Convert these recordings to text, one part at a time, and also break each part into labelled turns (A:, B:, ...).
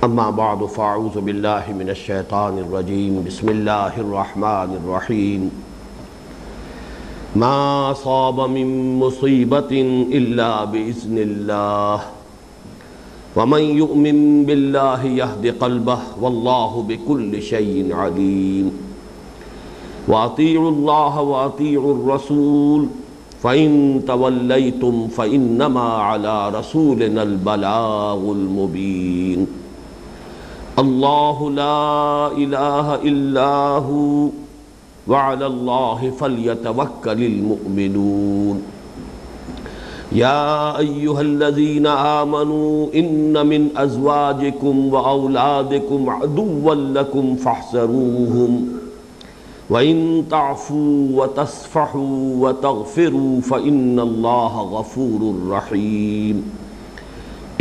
A: اما بعد فاعوذ باللہ من الشیطان الرجیم بسم اللہ الرحمن الرحیم ما اصاب من مصیبت الا باذن اللہ ومن یؤمن باللہ یہد قلبہ واللہ بکل شیء علیم واطیعوا اللہ واطیعوا الرسول فَإِن تَوَلَّيْتُمْ فَإِنَّمَا عَلَى رَسُولِنَا الْبَلَاغُ الْمُبِينُ اللَّهُ لَا إِلَهَ إِلَّا هُوَ وَعَلَى اللَّهِ فَلْيَتَوَكَّلِ الْمُؤْمِنُونَ يَا أَيُّهَا الَّذِينَ آمَنُوا إِنَّ مِنْ أَزْوَاجِكُمْ وَأَوْلَادِكُمْ عَدُوًّا لَكُمْ فَاحْذَرُوهُمْ وَإِن تَعْفُوا وَتَصْفَحُوا وَتَغْفِرُوا فَإِنَّ اللَّهَ غَفُورٌ رَحِيمٌ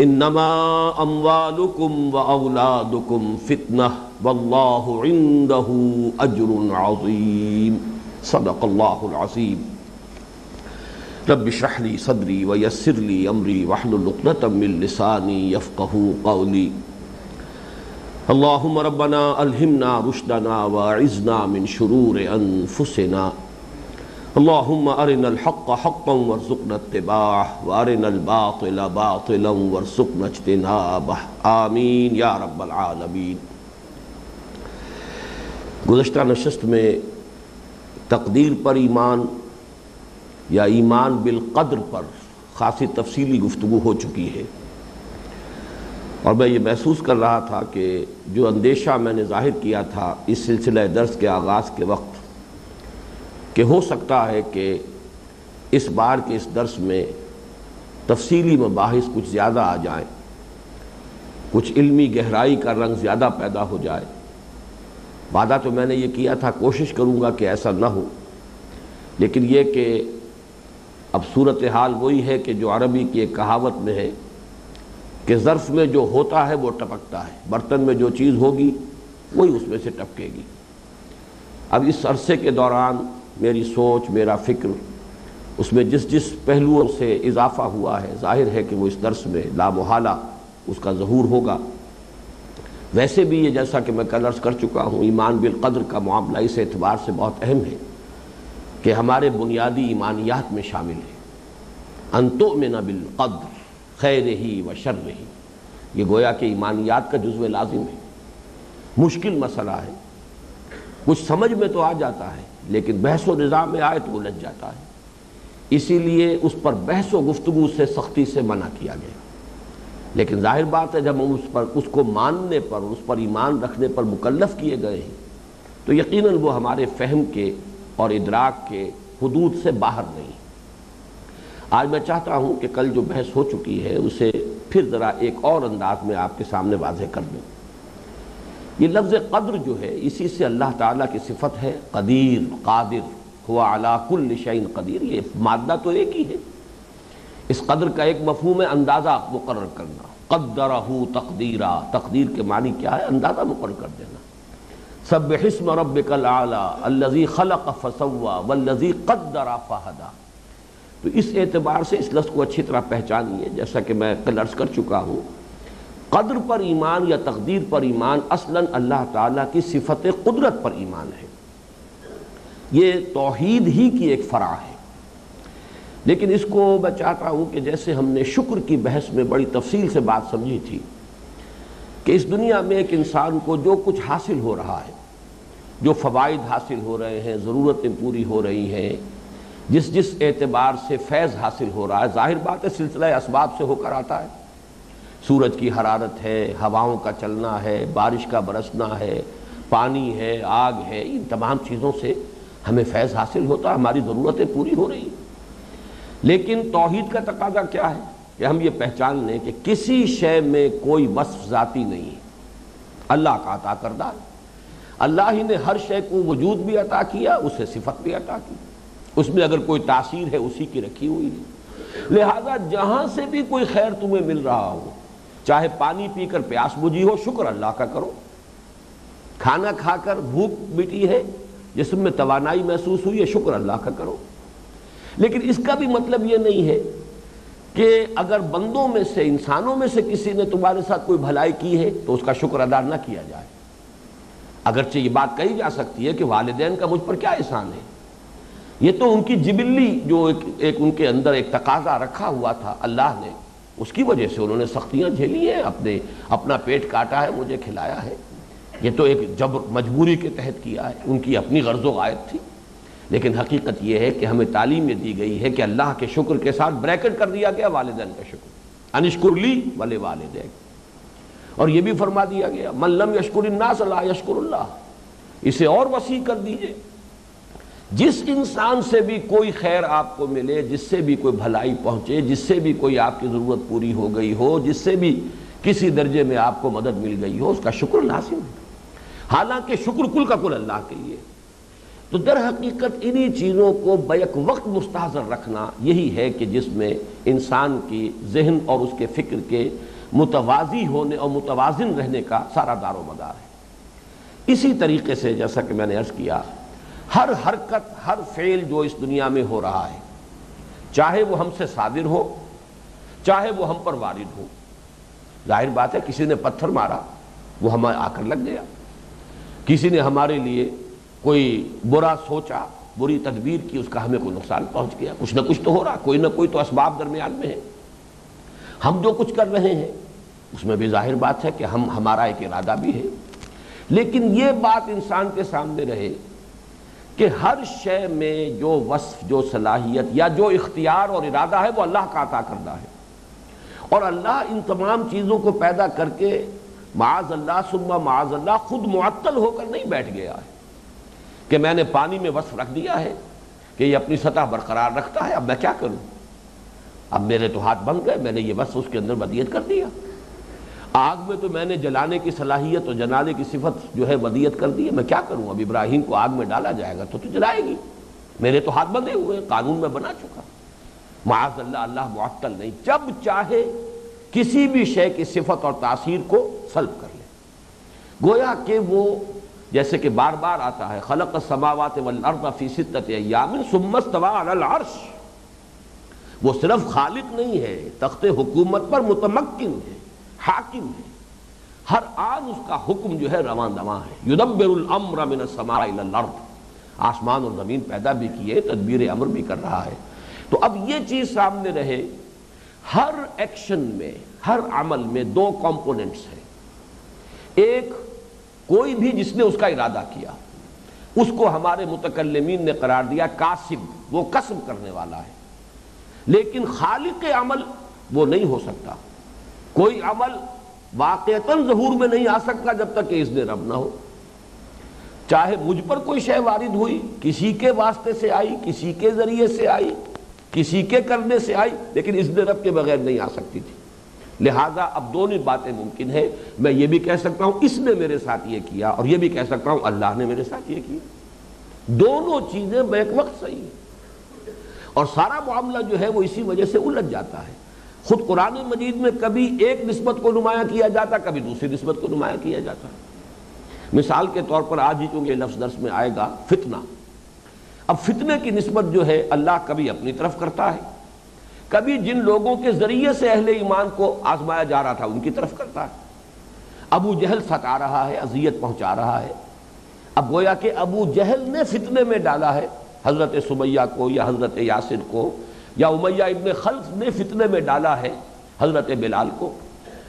A: إِنَّمَا أَمْوَالُكُمْ وَأَوْلَادُكُمْ فِتْنَةٌ وَاللَّهُ عِندَهُ أَجْرٌ عَظِيمٌ صدق اللہ العظیم رب اشرح لي صدری ويسر لي أمری واحلل عقدۃ من لسانی يفقهوا قولی اللہم ربنا الہمنا رشدنا واعذنا من شرور انفسنا اللہم ارنا الحق حقا وارزقنا اتباعہ وارنا الباطل باطلا وارزقنا اجتنابہ آمین یا رب العالمین۔ گزشتہ نشست میں تقدیر پر ایمان یا ایمان بالقدر پر خاصی تفصیلی گفتگو ہو چکی ہے، اور میں یہ محسوس کر رہا تھا کہ جو اندیشہ میں نے ظاہر کیا تھا اس سلسلہ درس کے آغاز کے وقت کہ ہو سکتا ہے کہ اس بار کے اس درس میں تفصیلی مباحث کچھ زیادہ آ جائیں، کچھ علمی گہرائی کا رنگ زیادہ پیدا ہو جائے۔ وعدہ تو میں نے یہ کیا تھا، کوشش کروں گا کہ ایسا نہ ہو، لیکن یہ کہ اب صورتحال وہی ہے کہ جو عربی کی ایک کہاوت میں ہے کہ ظرف میں جو ہوتا ہے وہ ٹپکتا ہے، برتن میں جو چیز ہوگی وہی اس میں سے ٹپکے گی۔ اب اس عرصے کے دوران میری سوچ، میرا فکر، اس میں جس پہلوؤں سے اضافہ ہوا ہے، ظاہر ہے کہ وہ اس درس میں لا محالہ اس کا ظہور ہوگا۔ ویسے بھی یہ جیسا کہ میں کل عرض کر چکا ہوں، ایمان بالقدر کا معاملہ اس اعتبار سے بہت اہم ہے کہ ہمارے بنیادی ایمانیات میں شامل ہے۔ ان تؤمن بالقدر خیرہ و شرہ، یہ گویا کہ ایمانیات کا جزو لازم ہے۔ مشکل مسئلہ ہے، کچھ سمجھ میں تو آ جاتا ہے لیکن بحث و نظام میں آئے تو الجھ جاتا ہے، اسی لیے اس پر بحث و گفتگو سے سختی سے منع کیا گیا۔ لیکن ظاہر بات ہے جب ہم اس کو ماننے پر، اس پر ایمان رکھنے پر مکلف کیے گئے ہیں تو یقیناً وہ ہمارے فہم کے اور ادراک کے حدود سے باہر نہیں۔ آج میں چاہتا ہوں کہ کل جو بحث ہو چکی ہے اسے پھر ذرا ایک اور انداز میں آپ کے سامنے واضح کر دوں۔ یہ لفظ قدر جو ہے اسی سے اللہ تعالیٰ کی صفت ہے قدیر، قادر، ہوا علی کل شیء قدیر۔ یہ مادہ تو ایک ہی ہے، اس قدر کا ایک مفہوم ہے اندازہ مقرر کرنا، قدرہ تقدیرا۔ تقدیر کے معنی کیا ہے؟ اندازہ مقرر کر دینا۔ سبح اسم ربک الاعلی الذی خلق فسوی والذی قدر فہدی۔ تو اس اعتبار سے اس لفظ کو اچھی طرح پہچانیے، جیسا کہ میں کل عرض کر چکا ہوں، قدر پر ایمان یا تقدیر پر ایمان اصلاً اللہ تعالیٰ کی صفت قدرت پر ایمان ہے۔ یہ توحید ہی کی ایک فرع ہے، لیکن اس کو میں چاہتا ہوں کہ جیسے ہم نے شکر کی بحث میں بڑی تفصیل سے بات سمجھی تھی کہ اس دنیا میں ایک انسان کو جو کچھ حاصل ہو رہا ہے، جو فوائد حاصل ہو رہے ہیں، ضرورتیں پوری ہو رہی ہیں، جس اعتبار سے فیض حاصل ہو رہا ہے، ظاہر بات ہے سلسلہ اسباب سے ہو کر آتا ہے۔ سورج کی حرارت ہے، ہواؤں کا چلنا ہے، بارش کا برسنا ہے، پانی ہے، آگ ہے، ان تمام چیزوں سے ہمیں فیض حاصل ہوتا ہے، ہماری ضرورتیں پوری ہو رہی ہیں۔ لیکن توحید کا تقاضا کیا ہے کہ ہم یہ پہچان لیں کہ کسی شے میں کوئی وصف ذاتی نہیں ہے، اللہ کا عطا کردہ ہے۔ اللہ ہی نے ہر شے کو وجود بھی عطا کیا، اسے صفت بھی عطا کی، اس میں اگر کوئی تاثیر ہے اسی کی رکھی ہوئی ہے۔ لہذا جہاں سے بھی کوئی خیر تمہیں مل رہا ہو، چاہے پانی پی کر پیاس بجھی ہو، شکر اللہ کا کرو۔ کھانا کھا کر بھوک مٹی ہے، جسم میں توانائی محسوس ہوئی ہے، شکر اللہ کا کرو۔ لیکن اس کا بھی مطلب یہ نہیں ہے کہ اگر بندوں میں سے، انسانوں میں سے کسی نے تمہارے ساتھ کوئی بھلائی کی ہے تو اس کا شکر ادا نہ کیا جائے۔ اگرچہ یہ بات کہی جا سکتی ہے کہ والدین کا مجھ پر کیا احسان ہے، یہ تو ان کی جبلی جو ایک ان کے اندر ایک تقاضا رکھا ہوا تھا اللہ نے، اس کی وجہ سے انہوں نے سختیاں جھیلی ہیں، اپنا پیٹ کاٹا ہے، مجھے کھلایا ہے، یہ تو ایک جبر مجبوری کے تحت کیا ہے، ان کی اپنی غرض و غایت تھی۔ لیکن حقیقت یہ ہے کہ ہمیں تعلیم یہ دی گئی ہے کہ اللہ کے شکر کے ساتھ بریکٹ کر دیا گیا والدین کا شکر، انشکر لی ولوالدیک، اور یہ بھی فرما دیا گیا من لم یشکر الناس لا یشکر اللہ، اسے اور وسیع کر دیجئے، جس انسان سے بھی کوئی خیر آپ کو ملے، جس سے بھی کوئی بھلائی پہنچے، جس سے بھی کوئی آپ کی ضرورت پوری ہو گئی ہو، جس سے بھی کسی درجے میں آپ کو مدد مل گئی ہو، اس کا شکر لازم ہے، حالانکہ شکر کل کا کل اللہ کے لیے۔ تو در حقیقت انہی چیزوں کو بیک وقت مستحضر رکھنا یہی ہے کہ جس میں انسان کی ذہن اور اس کے فکر کے متوازی ہونے اور متوازن رہنے کا سارا دار و مدار ہے۔ اسی طریقے سے جیسا کہ میں نے عرض کیا، ہر حرکت، ہر فعل جو اس دنیا میں ہو رہا ہے، چاہے وہ ہم سے صادر ہو، چاہے وہ ہم پر وارد ہو، ظاہر بات ہے کسی نے پتھر مارا وہ ہمیں آ کر لگ گیا، کسی نے ہمارے لیے کوئی برا سوچا، بری تدبیر کی، اس کا ہمیں کوئی نقصان پہنچ گیا، کچھ نہ کچھ تو ہو رہا، کوئی نہ کوئی تو اسباب درمیان میں ہے۔ ہم جو کچھ کر رہے ہیں اس میں بھی ظاہر بات ہے کہ ہمارا ایک ارادہ بھی ہے، لیکن یہ بات انسان کے سامنے رہے کہ ہر شے میں جو وصف، جو صلاحیت یا جو اختیار اور ارادہ ہے وہ اللہ کا عطا کردہ ہے، اور اللہ ان تمام چیزوں کو پیدا کر کے معاذ اللہ ثم معاذ اللہ خود معطل ہو کر نہیں بیٹھ گیا ہے کہ میں نے پانی میں وصف رکھ دیا ہے کہ یہ اپنی سطح برقرار رکھتا ہے، اب میں کیا کروں، اب میرے تو ہاتھ بند گئے، میں نے یہ وصف اس کے اندر ودیت کر دیا۔ آگ میں تو میں نے جلانے کی صلاحیت اور جلانے کی صفت جو ہے ودیت کر دی ہے، میں کیا کروں، اب ابراہیم کو آگ میں ڈالا جائے گا تو جلائے گی، میرے تو ہاتھ بندھے ہوئے، قانون میں بنا چکا۔ معاذ اللہ، اللہ معطل نہیں، جب چاہے کسی بھی شے کی صفت اور تاثیر کو سلب کر لے، گویا کہ وہ جیسے کہ بار بار آتا ہے خلق السماوات والارض فی ستۃ ایام ثم استوى علی العرش، وہ صرف خالق نہیں ہے، تخت حکومت پر متمکن ہے، حاکم ہے، ہر آن اس کا حکم جو ہے رواں دواں ہے۔ یدبر الامر من السماء الى الارض، آسمان اور زمین پیدا بھی کیے، تدبیر امر بھی کر رہا ہے۔ تو اب یہ چیز سامنے رہے، ہر ایکشن میں، ہر عمل میں دو کمپوننٹس ہیں، ایک کوئی بھی جس نے اس کا ارادہ کیا، اس کو ہمارے متکلمین نے قرار دیا کاسب، وہ کسب کرنے والا ہے، لیکن خالق عمل وہ نہیں ہو سکتا، کوئی عمل واقعتاً ظہور میں نہیں آ سکتا جب تک کہ اذن رب نہ ہو، چاہے مجھ پر کوئی شے وارد ہوئی، کسی کے واسطے سے آئی، کسی کے ذریعے سے آئی، کسی کے کرنے سے آئی، لیکن اذن رب کے بغیر نہیں آ سکتی تھی۔ لہٰذا اب دونوں باتیں ممکن ہیں، میں یہ بھی کہہ سکتا ہوں اس نے میرے ساتھ یہ کیا، اور یہ بھی کہہ سکتا ہوں اللہ نے میرے ساتھ یہ کیا، دونوں چیزیں بیک وقت صحیح ہیں، اور سارا معاملہ جو ہے وہ اسی وجہ سے الجھ جاتا ہے۔ خود قرآن مجید میں کبھی ایک نسبت کو نمایاں کیا جاتا، کبھی دوسری نسبت کو نمایاں کیا جاتا۔ مثال کے طور پر آج ہی چونکہ یہ لفظ درس میں آئے گا فتنہ، اب فتنے کی نسبت جو ہے اللہ کبھی اپنی طرف کرتا ہے، کبھی جن لوگوں کے ذریعے سے اہل ایمان کو آزمایا جا رہا تھا ان کی طرف کرتا ہے۔ ابو جہل ستا رہا ہے، اذیت پہنچا رہا ہے، اب گویا کہ ابو جہل نے فتنے میں ڈالا ہے حضرت سمیہ کو یا حضرت یاسر کو، یا امیہ ابن خلف نے فتنے میں ڈالا ہے حضرت بلال کو،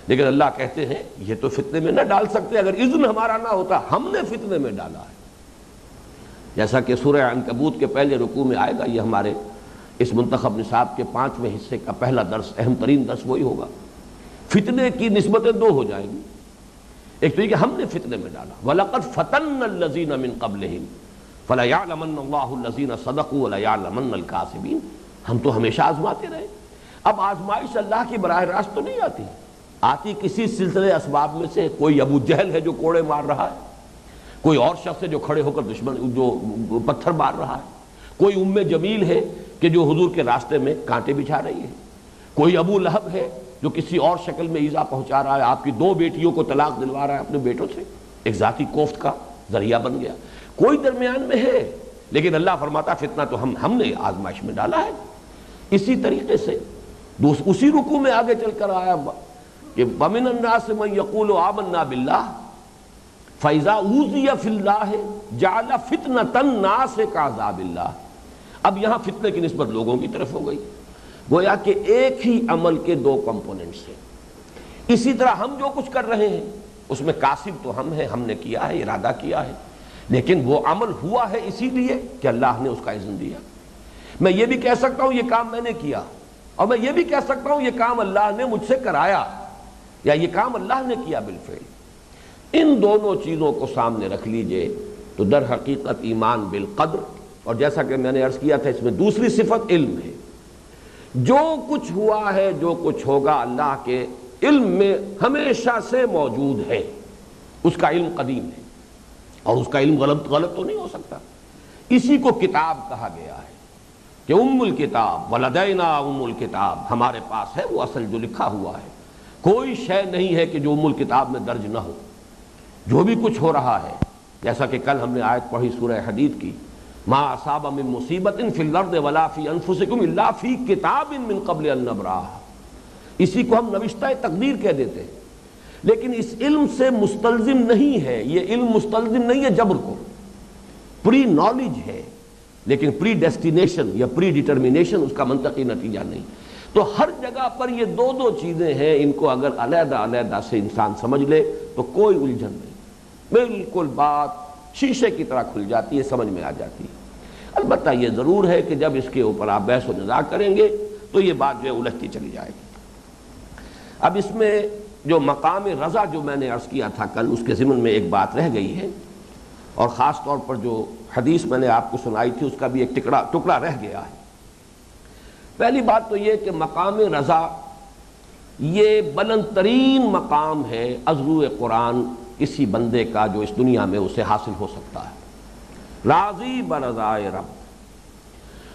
A: لیکن اللہ کہتے ہیں یہ تو فتنے میں نہ ڈال سکتے، اگر اذن ہمارا نہ ہوتا، ہم نے فتنے میں ڈالا ہے۔ جیسا کہ سورہ عنکبوت کے پہلے رکوع میں آئے گا، یہ ہمارے اس منتخب نصاب کے 5ویں حصے کا پہلا درس، اہم ترین درس وہی ہوگا۔ فتنے کی نسبتیں دو ہو جائیں گی، ایک تو یہ کہ ہم نے فتنے میں ڈالا، وَلَقَدْ فَتَنَّ الَّذِينَ مِن قَبْلِهِمْ فَلَيَعْلَمَنَّ اللَّهُ الَّذِينَ صَدَقُوا وَلَيَعْلَمَنَّ الْكَاذِبِينَ، ہم تو ہمیشہ آزماتے رہے۔ اب آزمائش اللہ کی براہ راست تو نہیں آتی کسی سلسلے اسباب میں سے، کوئی ابو جہل ہے جو کوڑے مار رہا ہے، کوئی اور شخص ہے جو کھڑے ہو کر دشمن جو پتھر مار رہا ہے، کوئی ام جمیل ہے کہ جو حضور کے راستے میں کانٹے بچھا رہی ہے، کوئی ابو لہب ہے جو کسی اور شکل میں ایذا پہنچا رہا ہے، آپ کی 2 بیٹیوں کو طلاق دلوا رہا ہے اپنے بیٹوں سے، ایک ذاتی کوفت کا ذریعہ بن گیا، کوئی درمیان میں ہے، لیکن اللہ فرماتا فتنہ تو ہم نے آزمائش میں ڈالا ہے۔ اسی طریقے سے اسی رکوع میں آگے چل کر آیا کہ وَمِنَ النَّاسِ مَن يَقُولُ آمَنَّا بِاللَّهِ فَإِذَا أُوذِيَ فِي اللَّهِ جَعَلَ فِتْنَةَ النَّاسِ كَعَذَابِ اللَّهِ۔ اب یہاں فتنے کی نسبت لوگوں کی طرف ہو گئی، گویا کہ ایک ہی عمل کے دو کمپوننٹس ہیں۔ اسی طرح ہم جو کچھ کر رہے ہیں اس میں کاسب تو ہم ہیں، ہم نے کیا ہے، ارادہ کیا ہے، لیکن وہ عمل ہوا ہے اسی لیے کہ اللہ نے اس کا اذن دیا۔ میں یہ بھی کہہ سکتا ہوں یہ کام میں نے کیا، اور میں یہ بھی کہہ سکتا ہوں یہ کام اللہ نے مجھ سے کرایا، یا یہ کام اللہ نے کیا بالفعل۔ ان دونوں چیزوں کو سامنے رکھ لیجئے تو در حقیقت ایمان بالقدر، اور جیسا کہ میں نے عرض کیا تھا اس میں دوسری صفت علم ہے۔ جو کچھ ہوا ہے، جو کچھ ہوگا، اللہ کے علم میں ہمیشہ سے موجود ہے، اس کا علم قدیم ہے، اور اس کا علم غلط تو نہیں ہو سکتا۔ اسی کو کتاب کہا گیا ہے کہ ام الکتاب ولدینا ام الکتاب، ہمارے پاس ہے وہ اصل جو لکھا ہوا ہے، کوئی شے نہیں ہے کہ جو ام الکتاب میں درج نہ ہو۔ جو بھی کچھ ہو رہا ہے، جیسا کہ کل ہم نے آیت پڑھی سورہ حدید کی، ما اصاب من مصیبت فی الارض ولا فی انفسکم الا فی کتاب من قبل ان نبرأها، اسی کو ہم نوشتہ تقدیر کہہ دیتے ہیں۔ لیکن اس علم سے مستلزم نہیں ہے، یہ علم مستلزم نہیں ہے جبر کو، پری نالج ہے، لیکن پری ڈیسٹینیشن یا پری ڈیٹرمینیشن اس کا منطقی نتیجہ نہیں۔ تو ہر جگہ پر یہ دو چیزیں ہیں، ان کو اگر علیحدہ علیحدہ سے انسان سمجھ لے تو کوئی الجھن نہیں، بالکل بات شیشے کی طرح کھل جاتی ہے، سمجھ میں آ جاتی ہے۔ البتہ یہ ضرور ہے کہ جب اس کے اوپر آپ بحث و نظار کریں گے تو یہ بات جو ہے الجھتی چلی جائے گی۔ اب اس میں جو مقام رضا جو میں نے عرض کیا تھا کل، اس کے ضمن میں ایک بات رہ گئی ہے، اور خاص طور پر جو حدیث میں نے آپ کو سنائی تھی اس کا بھی ایک ٹکڑا رہ گیا ہے۔ پہلی بات تو یہ کہ مقام رضا یہ بلند ترین مقام ہے عذرو قرآن کسی بندے کا جو اس دنیا میں اسے حاصل ہو سکتا ہے، راضی برضائے رب،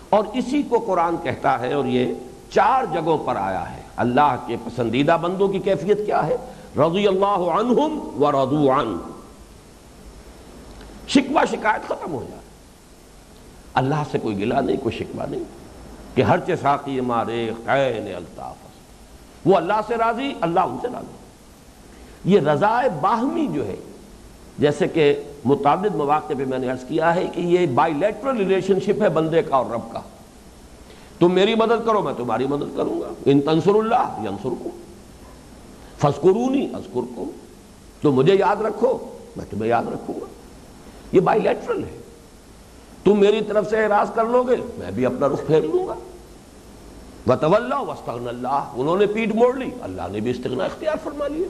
A: اور اسی کو قرآن کہتا ہے، اور یہ 4 جگہوں پر آیا ہے۔ اللہ کے پسندیدہ بندوں کی کیفیت کیا ہے؟ رضی اللہ عنہم ورضوا عنہ، شکوہ شکایت ختم ہو جائے، اللہ سے کوئی گلہ نہیں، کوئی شکوہ نہیں، کہ ہر چے ساقی مارے خین الطاف، وہ اللہ سے راضی، اللہ ان سے راضی۔ یہ رضائے باہمی جو ہے، جیسے کہ متعدد مواقع پہ میں نے عرض کیا ہے کہ یہ بائی لیٹرل ریلیشن شپ ہے بندے کا اور رب کا۔ تم میری مدد کرو میں تمہاری مدد کروں گا، ان تنصر اللہ ینصرکم فاذکرونی اذکرکم، تم مجھے یاد رکھو میں تمہیں یاد رکھوں گا۔ یہ بائی لیٹرل ہے، تم میری طرف سے اعراض کر لو گے میں بھی اپنا رخ پھیر لوں گا۔ وَتَوَلَّوْا وَاسْتَغْنَى اللَّهُ، انہوں نے پیٹھ موڑ لی، اللہ نے بھی استغنا اختیار فرما لیا۔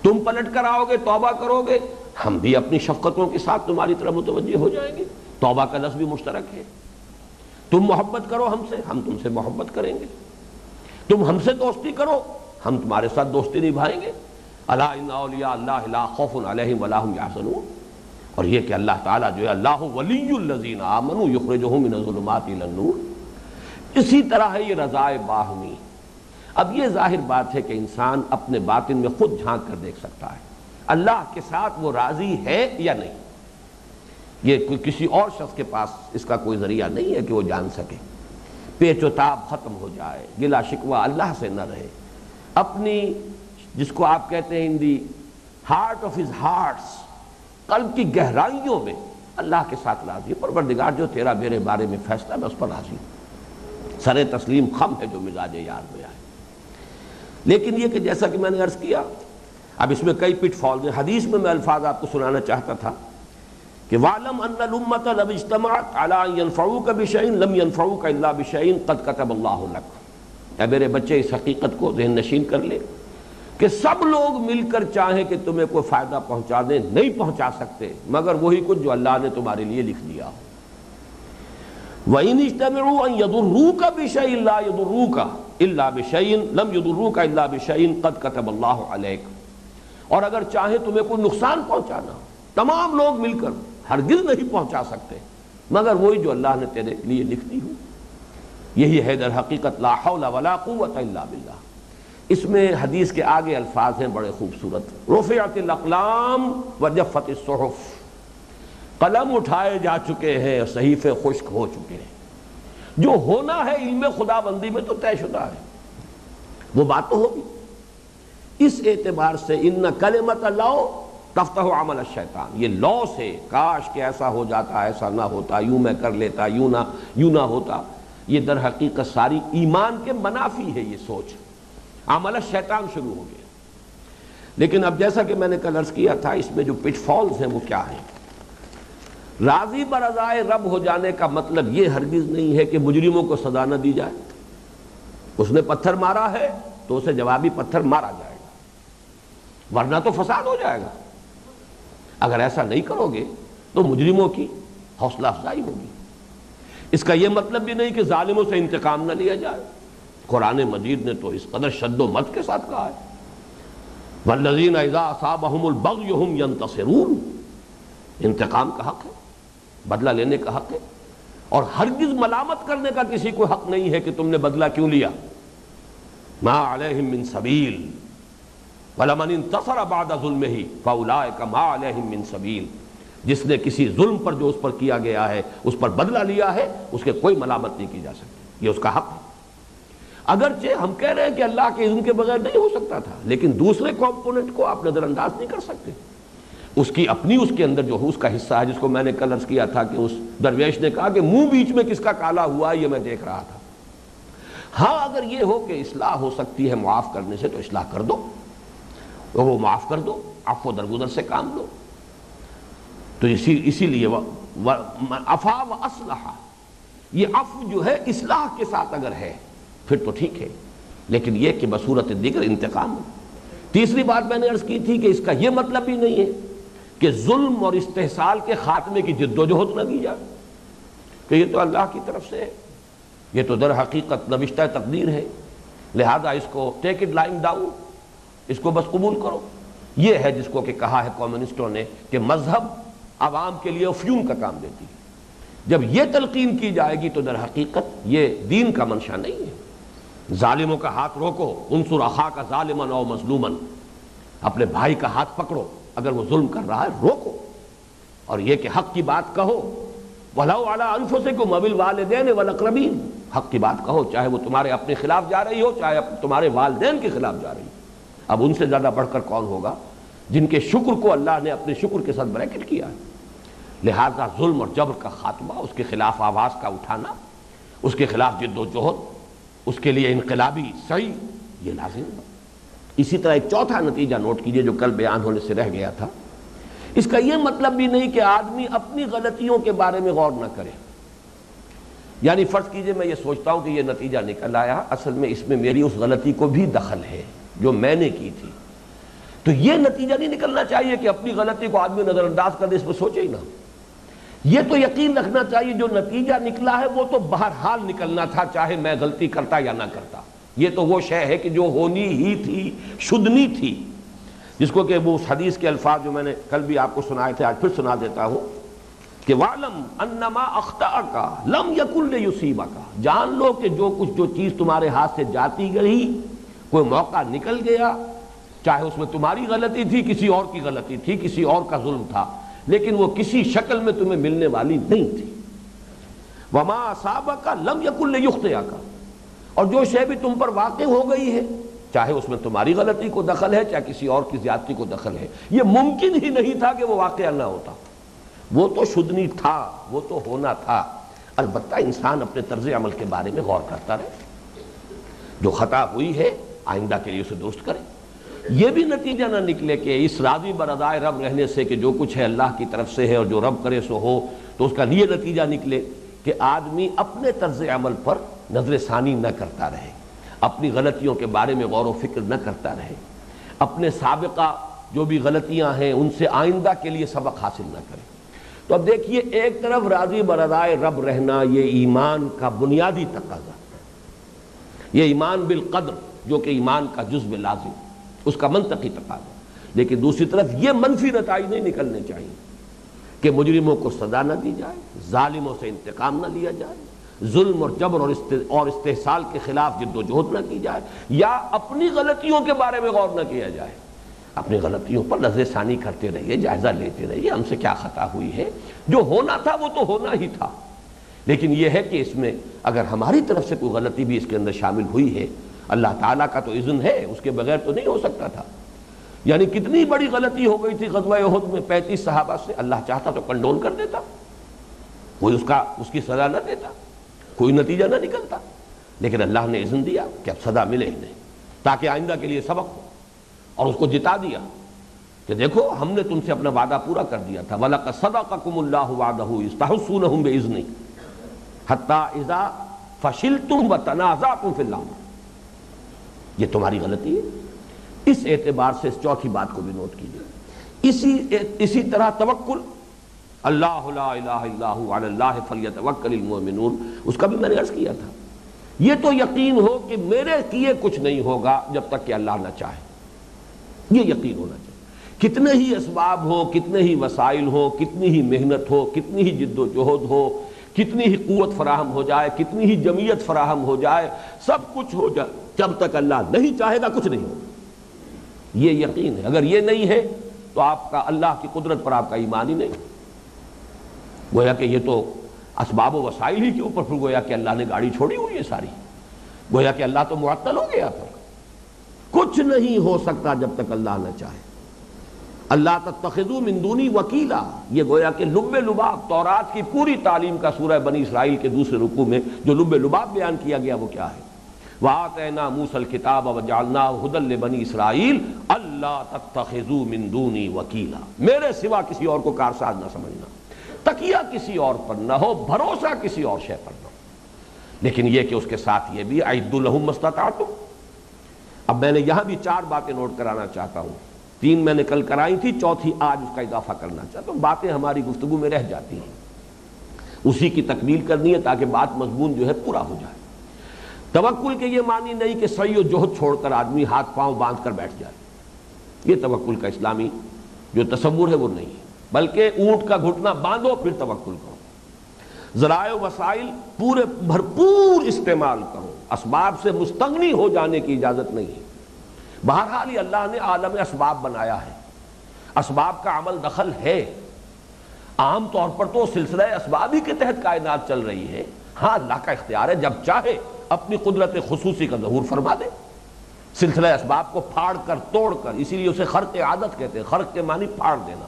A: تم پلٹ کر آؤ گے، توبہ کرو گے، ہم بھی اپنی شفقتوں کے ساتھ تمہاری طرف متوجہ ہو جائیں گے، توبہ کا لفظ بھی مشترک ہے۔ تم محبت کرو ہم سے، ہم تم سے محبت کریں گے، تم ہم سے دوستی کرو، ہم تمہارے ساتھ دوستی نبھائیں گے۔ الا ان اولیاء اللہ لا خوف علیہم ولا هم یحزنون، اور یہ کہ اللہ تعالیٰ جو ہے اللہ ولی الذین آمنوا یخرجہم من الظلمات الی النور۔ اسی طرح ہے یہ رضائے باہمی۔ اب یہ ظاہر بات ہے کہ انسان اپنے باطن میں خود جھانک کر دیکھ سکتا ہے اللہ کے ساتھ وہ راضی ہے یا نہیں۔ یہ کسی اور شخص کے پاس اس کا کوئی ذریعہ نہیں ہے کہ وہ جان سکے۔ پیچ و تاب ختم ہو جائے، گلہ شکوہ اللہ سے نہ رہے، اپنی جس کو آپ کہتے ہیں in the heart of his hearts, قلب کی گہرائیوں میں اللہ کے ساتھ راضی ہے۔ پروردگار جو تیرا میرے بارے میں فیصلہ میں اس پر راضی ہوں، سر تسلیم خم ہے جو مزاج یار میں آئے۔ لیکن یہ کہ جیسا کہ میں نے عرض کیا، اب اس میں کئی پٹ فالز ہیں۔ حدیث میں میں آپ کو سنانا چاہتا تھا کہ وَعْلَمْ أَنَّ الْأُمَّةَ لَوْ اجْتَمَعَتْ عَلَىٰ أَن يَنْفَعُوكَ بِشَيْءٍ لَمْ يَنْفَعُوكَ إِلَّا بِشَيْءٍ قَدْ كَتَبَ اللَّهُ لَكَ۔ اے میرے بچے اس حقیقت کو ذہن نشین کر لے کہ سب لوگ مل کر چاہیں کہ تمہیں کوئی فائدہ پہنچا دیں، نہیں پہنچا سکتے مگر وہی کچھ جو اللہ نے تمہارے لیے لکھ دیا ہو۔ وَإِنِ اجْتَمِعُوا أَن يَضُرُّوكَ بِشَيْءٍ لَا يَضُرُّوكَ إِلَّا بِشَيْءٍ لَمْ يَضُرُّوكَ إِلَّا بِشَيْءٍ قَدْ كَتَبَ اللَّهُ عَلَيْكَ، اور اگر چاہیں تمہیں کوئی نقصان پہنچانا، تمام لوگ مل کر ہرگز نہیں پہنچا سکتے مگر وہی جو اللہ نے تیرے لیے لکھ دی ہو۔ یہی ہے در حقیقت لا حول ولا قوت الا باللہ۔ اس میں حدیث کے آگے الفاظ ہیں بڑے خوبصورت، رفعت الاقلام وجفت الصحف، قلم اٹھائے جا چکے ہیں، صحیفے خشک ہو چکے ہیں۔ جو ہونا ہے علم خدا بندی میں تو طے شدہ ہے، وہ بات تو ہوگی۔ اس اعتبار سے ان کلمۃ لو تفتح عمل الشیطان، یہ لو سے کاش کہ ایسا ہو جاتا، ایسا نہ ہوتا، یوں میں کر لیتا، یوں نہ ہوتا، یہ در حقیقت ساری ایمان کے منافی ہے یہ سوچ، عمل الشیطان شروع ہو گیا۔ لیکن اب جیسا کہ میں نے کل عرض کیا تھا، اس میں جو پٹ فالز ہیں وہ کیا ہیں؟ راضی برضائے رب ہو جانے کا مطلب یہ ہرگز نہیں ہے کہ مجرموں کو سزا نہ دی جائے۔ اس نے پتھر مارا ہے تو اسے جوابی پتھر مارا جائے گا، ورنہ تو فساد ہو جائے گا۔ اگر ایسا نہیں کرو گے تو مجرموں کی حوصلہ افزائی ہوگی۔ اس کا یہ مطلب بھی نہیں کہ ظالموں سے انتقام نہ لیا جائے۔ قرآن مجید نے تو اس قدر شد و مت کے ساتھ کہا ہے، وَالَّذِينَ إِذَا أَصَابَهُمُ الْبَغْيُ هُمْ يَنْتَصِرُونَ، انتقام کا حق ہے، بدلہ لینے کا حق ہے، اور ہرگز ملامت کرنے کا کسی کو حق نہیں ہے کہ تم نے بدلہ کیوں لیا۔ مَا عَلَيْهِمْ مِنْ سَبِيلٍ وَلَمَنِ انتَصَرَ بَعْدَ ظُلْمِهِ فَأُولَٰئِكَ مَا عَلَيْهِمْ مِنْ سَبِيلٍ، جس نے کسی ظلم پر جو اس پر کیا گیا ہے اس پر بدلہ لیا ہے، اس کے کوئی ملامت نہیں کی جا سکتی، یہ اس کا حق ہے۔ اگرچہ ہم کہہ رہے ہیں کہ اللہ کے اذن کے بغیر نہیں ہو سکتا تھا، لیکن دوسرے کمپوننٹ کو آپ نظر انداز نہیں کر سکتے۔ اس کی اپنی اس کے اندر جو اس کا حصہ ہے، جس کو میں نے کل عرض کیا تھا کہ اس درویش نے کہا کہ منہ بیچ میں کس کا کالا ہوا یہ میں دیکھ رہا تھا۔ ہاں اگر یہ ہو کہ اصلاح ہو سکتی ہے معاف کرنے سے تو اصلاح کر دو، وہ معاف کر دو، عفو درگزر سے کام لو۔ تو اسی لیے عفا و اصلح، یہ عفو جو ہے اصلاح کے ساتھ اگر ہے پھر تو ٹھیک ہے، لیکن یہ کہ بصورت دیگر انتقام ہو۔ تیسری بات میں نے عرض کی تھی کہ اس کا یہ مطلب بھی نہیں ہے کہ ظلم اور استحصال کے خاتمے کی جد و جہد نہ کی جائے، کہ یہ تو اللہ کی طرف سے ہے، یہ تو در حقیقت نوشتہ تقدیر ہے، لہذا اس کو ٹیک اٹ لائنگ ڈاؤن، اس کو بس قبول کرو۔ یہ ہے جس کو کہ کہا ہے کمیونسٹوں نے کہ مذہب عوام کے لیے افیون کا کام دیتی ہے۔ جب یہ تلقین کی جائے گی تو در حقیقت یہ دین کا منشا نہیں ہے۔ ظالموں کا ہاتھ روکو، انصر اخاک ظالما او مظلوما، اپنے بھائی کا ہاتھ پکڑو، اگر وہ ظلم کر رہا ہے روکو، اور یہ کہ حق کی بات کہو، وَلَوْ عَلَىٰ أَنفُسِكُمْ وَبِالْوَالِدَيْنِ وَالْأَقْرَبِينَ، حق کی بات کہو، چاہے وہ تمہارے اپنے خلاف جا رہی ہو، چاہے تمہارے والدین کے خلاف جا رہی ہو۔ اب ان سے زیادہ بڑھ کر کون ہوگا جن کے شکر کو اللہ نے اپنے شکر کے ساتھ بریکٹ کیا ہے۔ لہذا ظلم اور جبر کا خاتمہ، اس کے خلاف آواز کا اٹھانا، اس کے خلاف جد و جہد، اس کے لیے انقلابی سعی، یہ لازم ہے۔ اسی طرح ایک چوتھا نتیجہ نوٹ کیجئے جو کل بیان ہونے سے رہ گیا تھا، اس کا یہ مطلب بھی نہیں کہ آدمی اپنی غلطیوں کے بارے میں غور نہ کرے۔ یعنی فرض کیجئے میں یہ سوچتا ہوں کہ یہ نتیجہ نکل آیا، اصل میں اس میں میری اس غلطی کو بھی دخل ہے جو میں نے کی تھی، تو یہ نتیجہ نہیں نکلنا چاہیے کہ اپنی غلطی کو آدمی نظر انداز کر دے، اس پر سوچے ہی نہ۔ یہ تو یقین رکھنا چاہیے جو نتیجہ نکلا ہے وہ تو بہرحال نکلنا تھا، چاہے میں غلطی کرتا یا نہ کرتا۔ یہ تو وہ شے ہے کہ جو ہونی ہی تھی، شدنی تھی، جس کو کہ وہ اس حدیث کے الفاظ جو میں نے کل بھی آپ کو سنائے تھے، آج پھر سنا دیتا ہوں کہ وَعْلَمْ أَنَّمَا أَخْطَأَكَ لَمْ يَكُنْ لِيُصِيبَكَ، جان لو کہ جو چیز تمہارے ہاتھ سے جاتی گئی، کوئی موقع نکل گیا، چاہے اس میں تمہاری غلطی تھی، کسی اور کی غلطی تھی، کسی اور کا ظلم تھا، لیکن وہ کسی شکل میں تمہیں ملنے والی نہیں تھی۔ وَمَا أَصَابَكَ لَمْ يَكُنْ لِيُخْطِئَكَ، اور جو شے بھی تم پر واقع ہو گئی ہے، چاہے اس میں تمہاری غلطی کو دخل ہے، چاہے کسی اور کی زیادتی کو دخل ہے، یہ ممکن ہی نہیں تھا کہ وہ واقعہ نہ ہوتا، وہ تو شدنی تھا، وہ تو ہونا تھا۔ البتہ انسان اپنے طرز عمل کے بارے میں غور کرتا رہے، جو خطا ہوئی ہے آئندہ کے لیے اسے درست کرے۔ یہ بھی نتیجہ نہ نکلے کہ اس راضی برضائے رب رہنے سے کہ جو کچھ ہے اللہ کی طرف سے ہے اور جو رب کرے سو ہو، تو اس کا یہ نتیجہ نکلے کہ آدمی اپنے طرز عمل پر نظر ثانی نہ کرتا رہے، اپنی غلطیوں کے بارے میں غور و فکر نہ کرتا رہے، اپنے سابقہ جو بھی غلطیاں ہیں ان سے آئندہ کے لیے سبق حاصل نہ کرے۔ تو اب دیکھیے، ایک طرف راضی برضائے رب رہنا یہ ایمان کا بنیادی تقاضا، یہ ایمان بالقدر جو کہ ایمان کا جزو لازم، اس کا منطقی تقاضا، لیکن دوسری طرف یہ منفی نتائج نہیں نکلنے چاہیے کہ مجرموں کو سزا نہ دی جائے، ظالموں سے انتقام نہ لیا جائے، ظلم اور جبر اور استحصال کے خلاف جد و جہد نہ کی جائے، یا اپنی غلطیوں کے بارے میں غور نہ کیا جائے۔ اپنی غلطیوں پر نظر ثانی کرتے رہیے، جائزہ لیتے رہیے، ہم سے کیا خطا ہوئی ہے، جو ہونا تھا وہ تو ہونا ہی تھا، لیکن یہ ہے کہ اس میں اگر ہماری طرف سے کوئی غلطی بھی اس کے اندر شامل ہوئی ہے، اللہ تعالیٰ کا تو اذن ہے، اس کے بغیر تو نہیں ہو سکتا تھا۔ یعنی کتنی بڑی غلطی ہو گئی تھی غزوہ احد میں 35 صحابہ سے، اللہ چاہتا تو کنڈول کر دیتا، کوئی اس کی سزا نہ دیتا، کوئی نتیجہ نہ نکلتا، لیکن اللہ نے اذن دیا کہ اب سزا ملے ہی نہیں، تاکہ آئندہ کے لیے سبق ہو، اور اس کو جتا دیا کہ دیکھو ہم نے تم سے اپنا وعدہ پورا کر دیا تھا، وَلَقَدْ صَدَقَكُمُ اللَّهُ وَعْدَهُ إِذْ تَحُسُّونَهُم بِإِذْنِهِ حَتَّىٰ إِذَا فَشِلْتُمْ وَتَنَازَعْتُمْ فِي الْأَمْرِ۔ یہ تمہاری غلطی ہے۔ اس اعتبار سے اس چوتھی بات کو بھی نوٹ کیجیے۔ اسی طرح توکل، اللہ لا الہ الا ھو علی اللہ فلیتوکل المؤمنون، اس کا بھی میں نے عرض کیا تھا، یہ تو یقین ہو کہ میرے کیے کچھ نہیں ہوگا جب تک کہ اللہ نہ چاہے، یہ یقین ہونا چاہیے۔ کتنے ہی اسباب ہو، کتنے ہی وسائل ہو، کتنی ہی محنت ہو، کتنی ہی جد و جہد ہو، کتنی ہی قوت فراہم ہو جائے، کتنی ہی جمعیت فراہم ہو جائے، سب کچھ ہو جائے، جب تک اللہ نہیں چاہے گا کچھ نہیں ہوگا، یہ یقین ہے۔ اگر یہ نہیں ہے تو آپ کا اللہ کی قدرت پر آپ کا ایمان ہی نہیں، گویا کہ یہ تو اسباب و وسائل ہی کے اوپر پھر گویا کہ اللہ نے گاڑی چھوڑی ہوئی ہے ساری، گویا کہ اللہ تو معطل ہو گیا پھر، کچھ نہیں ہو سکتا جب تک اللہ نہ چاہے۔ اللہ تتخذوا من دونی وکیلا، یہ گویا کہ لب لباب تورات کی پوری تعلیم کا سورہ بنی اسرائیل کے دوسرے رکوع میں جو لب لباب بیان کیا گیا وہ کیا ہے؟ وَآتَيْنَا مُوسَى الْكِتَابَ وَجَعَلْنَاهُ هُدًى لِبَنِي إِسْرَائِيلَ أَلَّا تَتَّخِذُوا مِن دُونِي وَكِيلًا، میرے سوا کسی اور کو کارساز نہ سمجھنا، تکیہ کسی اور پر نہ ہو، بھروسہ کسی اور شے پر نہ ہو، لیکن یہ کہ اس کے ساتھ یہ بھی اعدوا لَهُم مَا اسْتَطَعْتُمْ۔ اب میں نے یہاں بھی 4 باتیں نوٹ کرانا چاہتا ہوں، 3 میں نے کل کرائی تھی، چوتھی آج اس کا اضافہ کرنا چاہتا ہوں، باتیں ہماری گفتگو میں رہ جاتی ہیں، اسی کی تکمیل کرنی ہے تاکہ بات مضمون جو ہے پورا ہو جائے۔ توکل کے یہ معنی نہیں کہ سعی و جہد چھوڑ کر آدمی ہاتھ پاؤں باندھ کر بیٹھ جائے، یہ توکل کا اسلامی جو تصور ہے وہ نہیں ہے، بلکہ اونٹ کا گھٹنا باندھو پھر توکل کرو، ذرائع و وسائل پورے بھرپور استعمال کرو، اسباب سے مستغنی ہو جانے کی اجازت نہیں ہے۔ بہرحال یہ اللہ نے عالم اسباب بنایا ہے، اسباب کا عمل دخل ہے، عام طور پر تو سلسلہ اسباب ہی کے تحت کائنات چل رہی ہے، ہاں اللہ کا اختیار ہے جب چاہے اپنی قدرت خصوصی کا ظہور فرما دے، سلسلہ اسباب کو پھاڑ کر توڑ کر، اسی لیے اسے خرق عادت کہتے ہیں، خرق کے معنی پھاڑ دینا،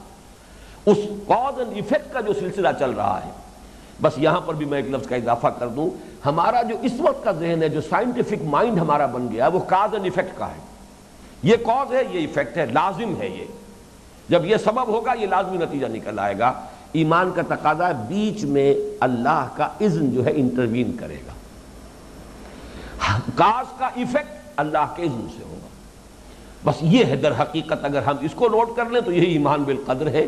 A: اس کاز اینڈ ایفیکٹ کا جو سلسلہ چل رہا ہے۔ بس یہاں پر بھی میں ایک لفظ کا اضافہ کر دوں، ہمارا جو اس وقت کا ذہن ہے، جو سائنٹیفک مائنڈ ہمارا بن گیا ہے، وہ کاز اینڈ ایفیکٹ کا ہے، یہ کاز ہے، یہ ایفیکٹ ہے، لازم ہے، یہ جب یہ سبب ہوگا یہ لازمی نتیجہ نکل آئے گا۔ ایمان کا تقاضا ہے بیچ میں اللہ کا اذن جو ہے انٹروین کرے گا، کاز کا ایفیکٹ اللہ کے اذن سے ہوگا، بس یہ ہے در حقیقت۔ اگر ہم اس کو نوٹ کر لیں تو یہی ایمان بالقدر ہے،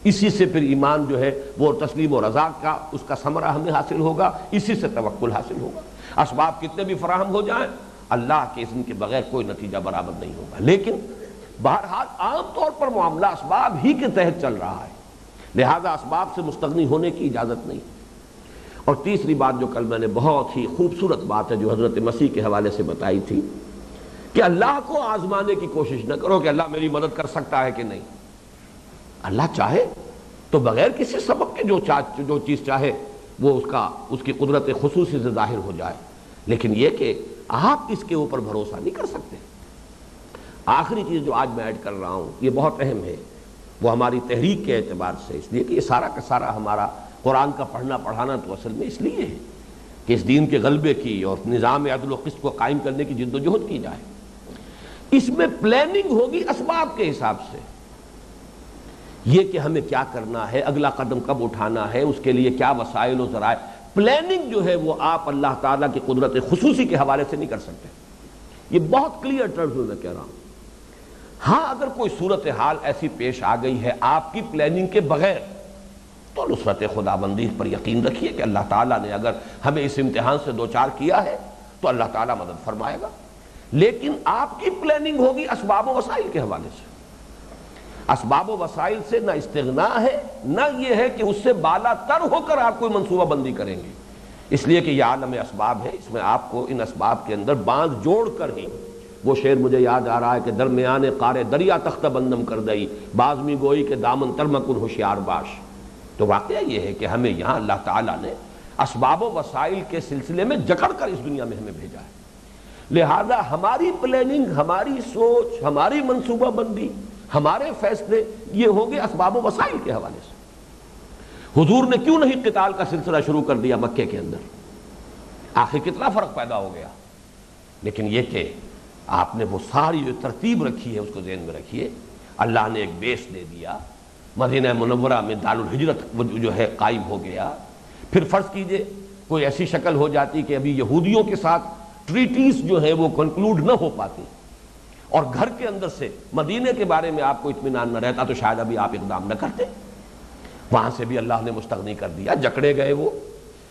A: اسی سے پھر ایمان جو ہے وہ تسلیم و رضا کا اس کا ثمرہ ہمیں حاصل ہوگا، اسی سے توکل حاصل ہوگا۔ اسباب کتنے بھی فراہم ہو جائیں، اللہ کے اذن کے بغیر کوئی نتیجہ برآمد نہیں ہوگا، لیکن بہرحال عام طور پر معاملہ اسباب ہی کے تحت چل رہا ہے، لہذا اسباب سے مستغنی ہونے کی اجازت نہیں۔ اور تیسری بات جو کل میں نے بہت ہی خوبصورت بات ہے جو حضرت مسیح کے حوالے سے بتائی تھی کہ اللہ کو آزمانے کی کوشش نہ کرو کہ اللہ میری مدد کر سکتا ہے کہ نہیں، اللہ چاہے تو بغیر کسی سبب کے جو چیز چاہے وہ اس کی قدرت خصوصی سے ظاہر ہو جائے، لیکن یہ کہ آپ اس کے اوپر بھروسہ نہیں کر سکتے۔ آخری چیز جو آج میں ایڈ کر رہا ہوں یہ بہت اہم ہے، وہ ہماری تحریک کے اعتبار سے، اس لیے کہ یہ سارا کا سارا ہمارا قرآن کا پڑھنا پڑھانا تو اصل میں اس لیے ہے کہ اس دین کے غلبے کی اور نظام عدل و قسط کو قائم کرنے کی جد و جہد کی جائے۔ اس میں پلاننگ ہوگی اسباب کے حساب سے، یہ کہ ہمیں کیا کرنا ہے، اگلا قدم کب اٹھانا ہے، اس کے لیے کیا وسائل و ذرائع، پلاننگ جو ہے وہ آپ اللہ تعالیٰ کی قدرت خصوصی کے حوالے سے نہیں کر سکتے، یہ بہت کلیئر ٹرمز میں کہہ رہا ہوں۔ ہاں اگر کوئی صورتحال ایسی پیش آ گئی ہے آپ کی پلاننگ کے بغیر تو نصرت خداوندی پر یقین رکھیے کہ اللہ تعالیٰ نے اگر ہمیں اس امتحان سے دوچار کیا ہے تو اللہ تعالیٰ مدد فرمائے گا، لیکن آپ کی پلاننگ ہوگی اسباب و وسائل کے حوالے سے۔ اسباب و وسائل سے نہ استغنا ہے، نہ یہ ہے کہ اس سے بالا تر ہو کر آپ کوئی منصوبہ بندی کریں گے، اس لیے کہ یہ عالم اسباب ہے، اس میں آپ کو ان اسباب کے اندر باندھ جوڑ کر ہی، وہ شعر مجھے یاد آ رہا ہے کہ درمیان قارے دریا تختہ بندم کر دئی، بازمی گوئی کے دامن تر مکن ہوشیار باش۔ تو واقعہ یہ ہے کہ ہمیں یہاں اللہ تعالیٰ نے اسباب و وسائل کے سلسلے میں جکڑ کر اس دنیا میں ہمیں بھیجا ہے، لہذا ہماری پلاننگ، ہماری سوچ، ہماری منصوبہ بندی، ہمارے فیصلے یہ ہوں گے اسباب و وسائل کے حوالے سے۔ حضور نے کیوں نہیں قتال کا سلسلہ شروع کر دیا مکے کے اندر؟ آخر کتنا فرق پیدا ہو گیا، لیکن یہ کہ آپ نے وہ ساری جو ترتیب رکھی ہے اس کو ذہن میں رکھیے۔ اللہ نے ایک بیس دے دیا، مدینہ منورہ میں دارالہجرت جو ہے قائم ہو گیا۔ پھر فرض کیجئے کوئی ایسی شکل ہو جاتی کہ ابھی یہودیوں کے ساتھ ٹریٹیز جو ہے وہ کنکلوڈ نہ ہو پاتی، اور گھر کے اندر سے مدینے کے بارے میں آپ کو اطمینان نہ رہتا، تو شاید ابھی آپ اقدام نہ کرتے۔ وہاں سے بھی اللہ نے مستغنی کر دیا، جکڑے گئے وہ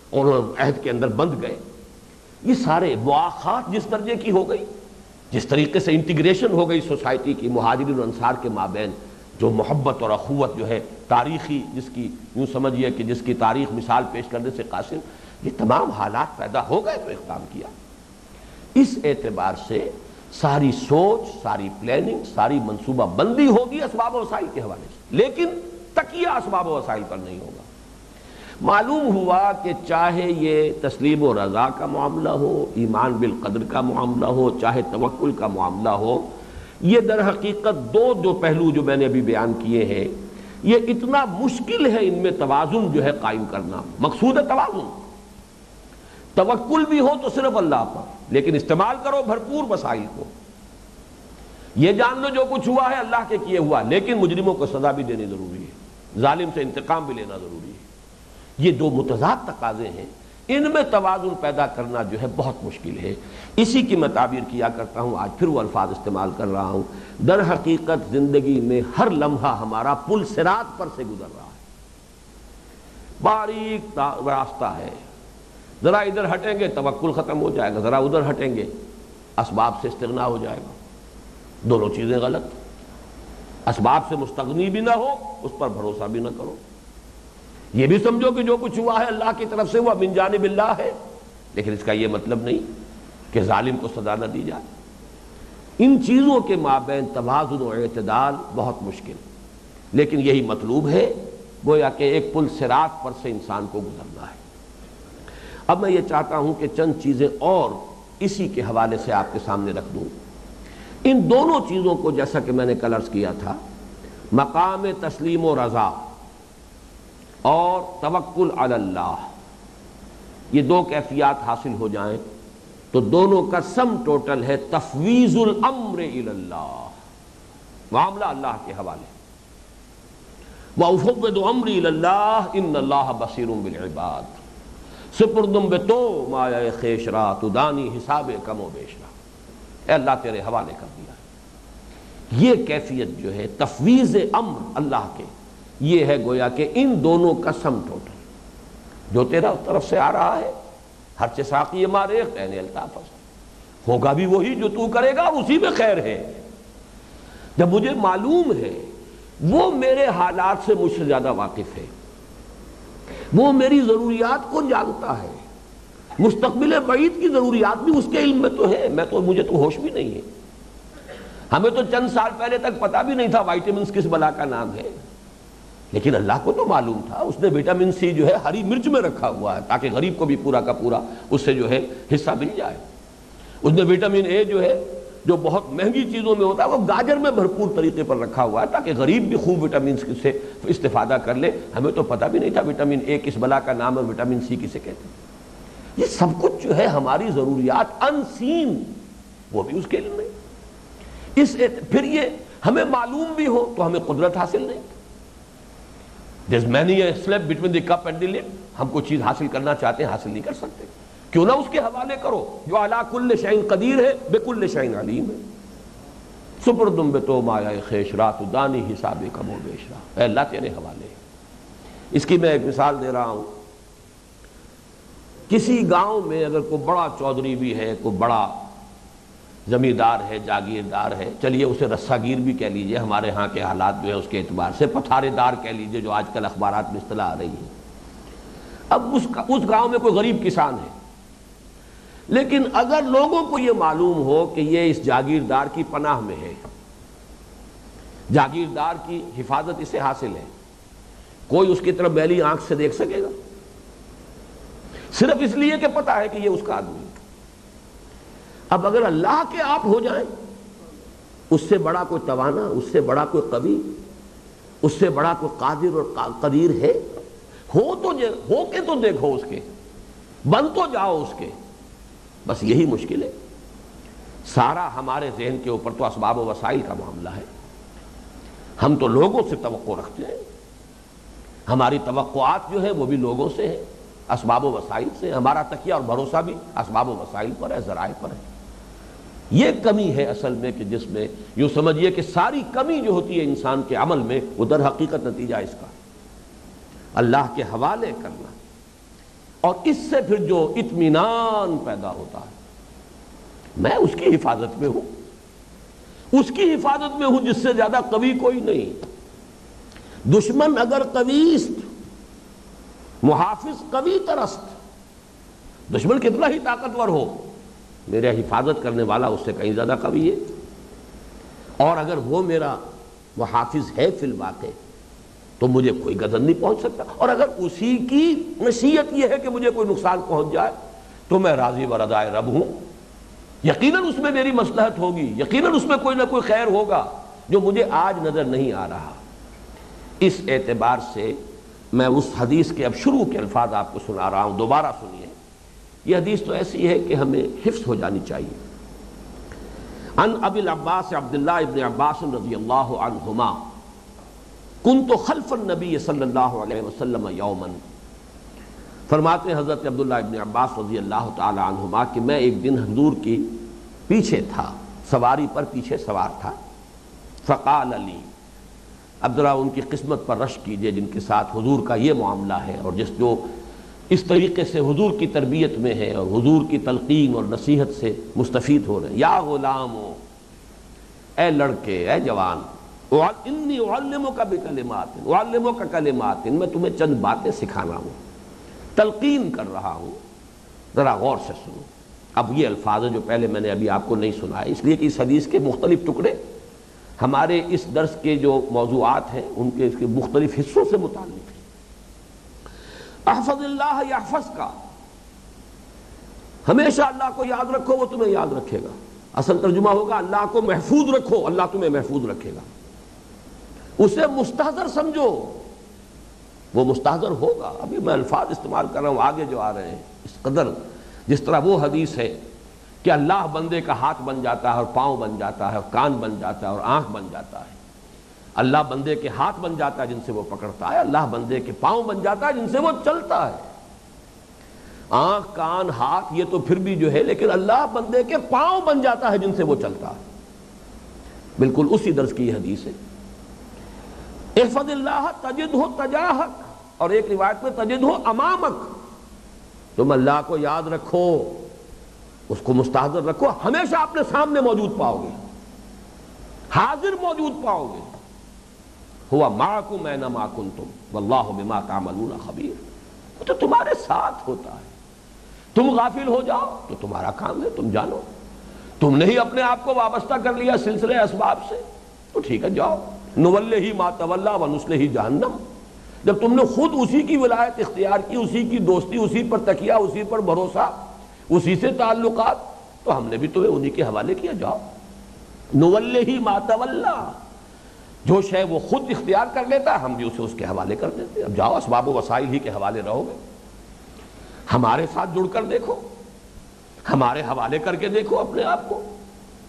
A: اور عہد کے اندر بند گئے۔ یہ سارے مواخات جس درجے کی ہو گئی، جس طریقے سے انٹیگریشن ہو گئی سوسائٹی کی مہاجرین و انصار کے مابین، جو محبت اور اخوت جو ہے تاریخی، جس کی یوں سمجھیے کہ جس کی تاریخ مثال پیش کرنے سے قاصر، یہ تمام حالات پیدا ہو گئے تو اقدام کیا۔ اس اعتبار سے ساری سوچ، ساری پلاننگ، ساری منصوبہ بندی ہوگی اسباب و وسائل کے حوالے سے، لیکن تکیہ اسباب و وسائل پر نہیں ہوگا۔ معلوم ہوا کہ چاہے یہ تسلیم و رضا کا معاملہ ہو، ایمان بالقدر کا معاملہ ہو، چاہے توکل کا معاملہ ہو، یہ در حقیقت دو پہلو جو میں نے ابھی بیان کیے ہیں، یہ اتنا مشکل ہے ان میں توازن جو ہے قائم کرنا۔ مقصود ہے توازن، توکل بھی ہو تو صرف اللہ پر، لیکن استعمال کرو بھرپور وسائل کو۔ یہ جان لو جو کچھ ہوا ہے اللہ کے کیے ہوا، لیکن مجرموں کو سزا بھی دینی ضروری ہے، ظالم سے انتقام بھی لینا ضروری ہے۔ یہ دو متضاد تقاضے ہیں، ان میں توازن پیدا کرنا جو ہے بہت مشکل ہے۔ اسی کی میں تعبیر کیا کرتا ہوں، آج پھر وہ الفاظ استعمال کر رہا ہوں۔ در حقیقت زندگی میں ہر لمحہ ہمارا پل صراط پر سے گزر رہا ہے، باریک راستہ ہے۔ ذرا ادھر ہٹیں گے توکل ختم ہو جائے گا، ذرا ادھر ہٹیں گے اسباب سے استغنا ہو جائے گا۔ دونوں چیزیں غلط۔ اسباب سے مستغنی بھی نہ ہو، اس پر بھروسہ بھی نہ کرو۔ یہ بھی سمجھو کہ جو کچھ ہوا ہے اللہ کی طرف سے ہوا، من جانب اللہ ہے، لیکن اس کا یہ مطلب نہیں کہ ظالم کو سزا نہ دی جائے۔ ان چیزوں کے مابین توازن و اعتدال بہت مشکل، لیکن یہی مطلوب ہے، گویا کہ ایک پل صراط پر سے انسان کو گزرنا ہے۔ اب میں یہ چاہتا ہوں کہ چند چیزیں اور اسی کے حوالے سے آپ کے سامنے رکھ دوں۔ ان دونوں چیزوں کو، جیسا کہ میں نے کل عرض کیا تھا، مقام تسلیم و رضا اور توکل علی اللہ، یہ دو کیفیات حاصل ہو جائیں تو دونوں کا سم ٹوٹل ہے تفویض الامر الی اللہ، معاملہ اللہ کے حوالے۔ وَأُفَوِّضُ أَمْرِي إِلَى اللَّهِ إِنَّ اللَّهَ بَصِيرٌ بِالْعِبَادِ، سپردم بے تو مایہ خیش را تو دانی حساب کم و بیش را، اے اللہ تیرے حوالے کر دیا ہے۔ یہ کیفیت جو ہے تفویض امر اللہ کے، یہ ہے گویا کہ ان دونوں کا سم ٹوٹل۔ جو تیرا طرف سے آ رہا ہے، ہر چساقی ماریخ عین الطافظ، ہوگا بھی وہی جو تو کرے گا، اسی میں خیر ہے۔ جب مجھے معلوم ہے وہ میرے حالات سے مجھ سے زیادہ واقف ہے، وہ میری ضروریات کو جانتا ہے، مستقبل بعید کی ضروریات بھی اس کے علم میں تو ہے، مجھے تو ہوش بھی نہیں ہے۔ ہمیں تو چند سال پہلے تک پتہ بھی نہیں تھا وائٹامنز کس بلا کا نام ہے، لیکن اللہ کو تو معلوم تھا۔ اس نے وٹامن سی جو ہے ہری مرچ میں رکھا ہوا ہے تاکہ غریب کو بھی پورا کا پورا اس سے جو ہے حصہ مل جائے۔ اس نے وٹامن اے جو ہے، جو بہت مہنگی چیزوں میں ہوتا ہے، وہ گاجر میں بھرپور طریقے پر رکھا ہوا ہے تاکہ غریب بھی خوب وٹامن سے استفادہ کر لے۔ ہمیں تو پتہ بھی نہیں تھا وٹامن اے کس بلا کا نام ہے، وٹامن سی کسے کہتے ہیں۔ یہ سب کچھ جو ہے ہماری ضروریات ان سین، وہ بھی اس کے علم میں۔ پھر یہ ہمیں معلوم بھی ہو تو ہمیں قدرت حاصل نہیں۔ There's many a step between the cup and the lip، ہم کوئی چیز حاصل کرنا چاہتے ہیں، حاصل نہیں کر سکتے، کیوں نہ اس کے حوالے کرو جو علی کل شیء قدیر ہے، بکل شیء علیم ہے۔ سپردم بے تو مایہ خیش را تو دانی حساب کم و بیش را، اے اللہ تیرے حوالے۔ اس کی میں ایک مثال دے رہا ہوں۔ کسی گاؤں میں اگر کوئی بڑا چودھری بھی ہے، کوئی بڑا زمیندار ہے، جاگیردار ہے، چلیے اسے رسا گیر بھی کہہ لیجئے، ہمارے ہاں کے حالات جو ہے اس کے اعتبار سے پتھارے دار کہہ لیجئے، جو آج کل اخبارات میں اصطلاح آ رہی ہے۔ اب اس گاؤں میں کوئی غریب کسان ہے، لیکن اگر لوگوں کو یہ معلوم ہو کہ یہ اس جاگیردار کی پناہ میں ہے، جاگیردار کی حفاظت اسے حاصل ہے، کوئی اس کی طرف میلی آنکھ سے دیکھ سکے گا؟ صرف اس لیے کہ پتہ ہے کہ یہ اس کا آدمی ہے۔ اب اگر اللہ کے آپ ہو جائیں، اس سے بڑا کوئی توانا، اس سے بڑا کوئی قوی، اس سے بڑا کوئی قادر اور قدیر ہے؟ ہو کے تو دیکھو اس کے، بن تو جاؤ اس کے. بس یہی مشکل ہے. سارا ہمارے ذہن کے اوپر تو اسباب و وسائل کا معاملہ ہے. ہم تو لوگوں سے توقع رکھتے ہیں، ہماری توقعات جو ہے وہ بھی لوگوں سے ہے، اسباب و وسائل سے. ہمارا تکیہ اور بھروسہ بھی اسباب و وسائل پر ہے، ذرائع پر ہے. یہ کمی ہے اصل میں کہ جس میں یوں سمجھیے کہ ساری کمی جو ہوتی ہے انسان کے عمل میں وہ در حقیقت نتیجہ اس کا اللہ کے حوالے کرنا. اور اس سے پھر جو اطمینان پیدا ہوتا ہے، میں اس کی حفاظت میں ہوں، اس کی حفاظت میں ہوں جس سے زیادہ قوی کوئی نہیں. دشمن اگر قوی است، محافظ قوی ترست. دشمن کتنا ہی طاقتور ہو، میرے حفاظت کرنے والا اس سے کہیں زیادہ قوی ہے. اور اگر وہ میرا محافظ ہے فی الواقع تو مجھے کوئی غضب نہیں پہنچ سکتا. اور اگر اسی کی مشیت یہ ہے کہ مجھے کوئی نقصان پہنچ جائے تو میں راضی و رضائے رب ہوں. یقیناً اس میں میری مصلحت ہوگی، یقیناً اس میں کوئی نہ کوئی خیر ہوگا جو مجھے آج نظر نہیں آ رہا. اس اعتبار سے میں اس حدیث کے اب شروع کے الفاظ آپ کو سنا رہا ہوں، دوبارہ سنیے. یہ حدیث تو ایسی ہے کہ ہمیں حفظ ہو جانی چاہیے. عن ابی العباس عبداللہ ابن عباس رضی اللہ عنہما کنت خلف النبی صلی اللہ علیہ وسلم یوما. فرماتے ہیں حضرت عبداللہ ابن عباس رضی اللہ تعالی عنہما کہ میں ایک دن حضور کی پیچھے تھا، سواری پر پیچھے سوار تھا. فقال لی، اب ذرا ان کی قسمت پر رشک کیجئے جن کے ساتھ حضور کا یہ معاملہ ہے اور جو اس طریقے سے حضور کی تربیت میں ہے اور حضور کی تلقین اور نصیحت سے مستفید ہو رہے ہیں. یا غلامو، اے لڑکے، اے جوان، انی اعلمک بکلمات، اعلمک کلمات، میں تمہیں چند باتیں سکھانا ہوں، تلقین کر رہا ہوں، ذرا غور سے سنو. اب یہ الفاظ جو پہلے میں نے ابھی آپ کو نہیں سنائے، اس لیے کہ اس حدیث کے مختلف ٹکڑے ہمارے اس درس کے جو موضوعات ہیں ان کے اس کے مختلف حصوں سے متعلق ہیں. احفظ اللہ یحفظ کا، ہمیشہ اللہ کو یاد رکھو وہ تمہیں یاد رکھے گا. اصل ترجمہ ہوگا اللہ کو محفوظ رکھو، اللہ تمہیں محفوظ رکھے گا. اسے مستحضر سمجھو، وہ مستحضر ہوگا. ابھی میں الفاظ استعمال کر رہا ہوں آگے جو آ رہے ہیں اس قدر، جس طرح وہ حدیث ہے کہ اللہ بندے کا ہاتھ بن جاتا ہے اور پاؤں بن جاتا ہے اور کان بن جاتا ہے اور آنکھ بن جاتا ہے. اللہ بندے کے ہاتھ بن جاتا ہے جن سے وہ پکڑتا ہے، اللہ بندے کے پاؤں بن جاتا ہے جن سے وہ چلتا ہے. آنکھ، کان، ہاتھ یہ تو پھر بھی جو ہے، لیکن اللہ بندے کے پاؤں بن جاتا ہے جن سے وہ چلتا ہے. بالکل اسی درس کی یہ حدیث ہے. احفظ اللہ تجدہ تجاہک، اور ایک روایت میں تجدہ امامک. تم اللہ کو یاد رکھو، اس کو مستحضر رکھو، ہمیشہ اپنے سامنے موجود پاؤ گے، حاضر موجود پاؤ گے. ہوا معکم اینما کنتم واللہ بما تعملون خبیر. وہ تو تمہارے ساتھ ہوتا ہے. تم غافل ہو جاؤ تو تمہارا کام ہے، تم جانو. تم نے ہی اپنے آپ کو وابستہ کر لیا سلسلے اسباب سے تو ٹھیک ہے، جاؤ. نولہ ما تولی ونصلہ جہنم. جب تم نے خود اسی کی ولایت اختیار کی، اسی کی دوستی، اسی پر تکیہ، اسی پر بھروسہ، اسی سے تعلقات، تو ہم نے بھی تمہیں انہی کے حوالے کیا. جاؤ. نولہ ما تولی، جو شے وہ خود اختیار کر لیتا ہے ہم بھی اسے اس کے حوالے کر دیتے ہیں. اب جاؤ، اسباب و وسائل ہی کے حوالے رہو گے. ہمارے ساتھ جڑ کر دیکھو، ہمارے حوالے کر کے دیکھو اپنے آپ کو،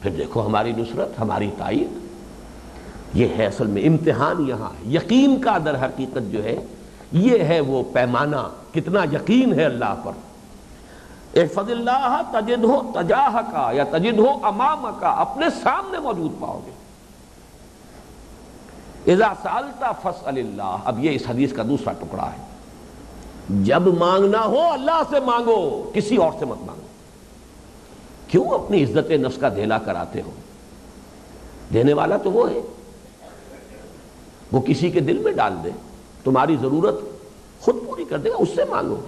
A: پھر دیکھو ہماری نصرت، ہماری تائید. یہ ہے اصل میں امتحان. یہاں یقین کا در حقیقت جو ہے یہ ہے وہ پیمانہ، کتنا یقین ہے اللہ پر. احفظ اللہ تجدہ تجاہک یا تجدہ امامک، اپنے سامنے موجود پاؤ گے. اذا سألت فاسأل اللہ. اب یہ اس حدیث کا دوسرا ٹکڑا ہے. جب مانگنا ہو اللہ سے مانگو، کسی اور سے مت مانگو. کیوں اپنی عزت نفس کا دھیلا کراتے ہو؟ دینے والا تو وہ ہے، وہ کسی کے دل میں ڈال دے، تمہاری ضرورت خود پوری کر دے گا. اس سے مانگو.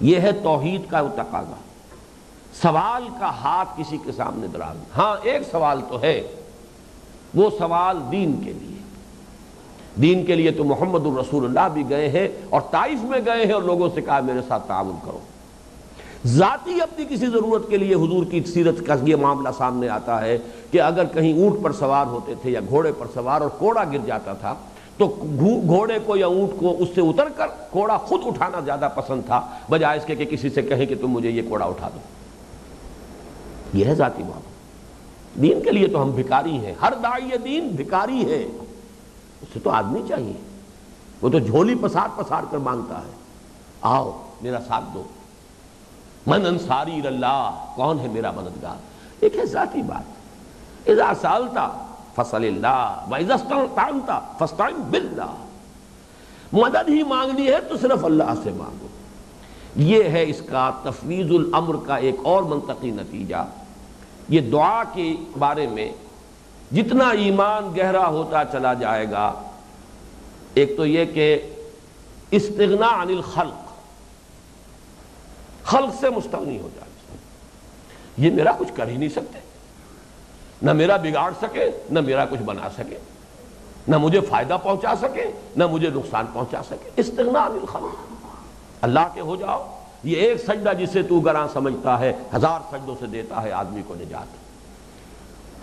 A: یہ ہے توحید کا تقاضا. سوال کا ہاتھ کسی کے سامنے دراز. ہاں ایک سوال تو ہے، وہ سوال دین کے لیے. دین کے لیے تو محمد الرسول اللہ بھی گئے ہیں اور طائف میں گئے ہیں اور لوگوں سے کہا میرے ساتھ تعاون کرو. ذاتی اپنی کسی ضرورت کے لیے حضور کی سیرت کا یہ معاملہ سامنے آتا ہے کہ اگر کہیں اونٹ پر سوار ہوتے تھے یا گھوڑے پر سوار اور کوڑا گر جاتا تھا تو گھوڑے کو یا اونٹ کو اس سے اتر کر کوڑا خود اٹھانا زیادہ پسند تھا بجائے اس کے کہ کسی سے کہیں کہ تم مجھے یہ کوڑا اٹھا دو. یہ ہے ذاتی معاملہ. دین کے لیے تو ہم بھکاری ہیں، ہر داعی دین بھکاری ہے. اس سے تو آدمی چاہیے، وہ تو جھولی پسار پسار کر مانگتا ہے آؤ میرا ساتھ دو. من انصاری اللہ، کون ہے میرا مددگار. ایک ہے ذاتی بات، اذا سالت فصل اللہ واذا استعنت فاستعن باللہ. مدد ہی مانگنی ہے تو صرف اللہ سے مانگو. یہ ہے اس کا تفویض الامر کا ایک اور منطقی نتیجہ. یہ دعا کے بارے میں جتنا ایمان گہرا ہوتا چلا جائے گا، ایک تو یہ کہ استغنا عن الخلق، خلق سے مستغنی ہو جائے. یہ میرا کچھ کر ہی نہیں سکتے، نہ میرا بگاڑ سکے، نہ میرا کچھ بنا سکے، نہ مجھے فائدہ پہنچا سکے، نہ مجھے نقصان پہنچا سکے. استغنا عن الخلق، اللہ کے ہو جاؤ. یہ ایک سجدہ جسے تو گراں سمجھتا ہے 1000 سجدوں سے دیتا ہے آدمی کو نجات.